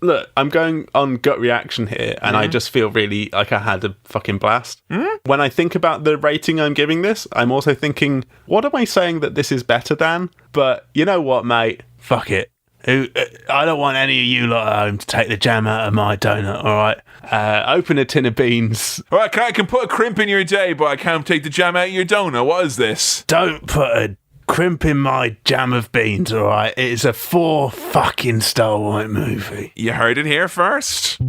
Look, I'm going on gut reaction here, and I just feel really like I had a fucking blast. When I think about the rating I'm giving this, I'm also thinking, what am I saying that this is better than? But you know what, mate? Fuck it. I don't want any of you lot at home to take the jam out of my donut, alright? Open a tin of beans. Alright, I can put a crimp in your day, but I can't take the jam out of your donut. What is this? Don't put a crimp in my jam of beans, alright? It's a 4 fucking star white movie. You heard it here first.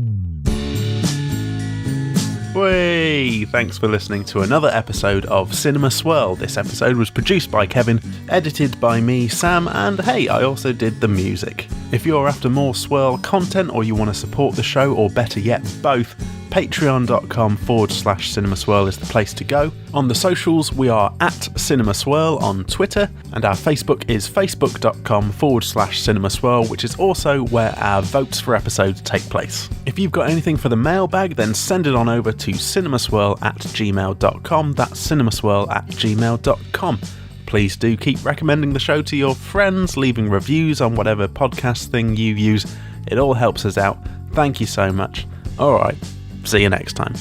Whey! Thanks for listening to another episode of Cinema Swirl. This episode was produced by Kevin, edited by me, Sam, and hey, I also did the music. If you're after more Swirl content or you want to support the show, or better yet, both, patreon.com/cinemaswirl is the place to go. On the socials, we are at cinemaswirl on Twitter, and our Facebook is facebook.com/cinemaswirl, which is also where our votes for episodes take place. If you've got anything for the mailbag, then send it on over to cinemaswirl@gmail.com. That's cinemaswirl@gmail.com. Please do keep recommending the show to your friends, leaving reviews on whatever podcast thing you use. It all helps us out. Thank you so much. Alright, see you next time.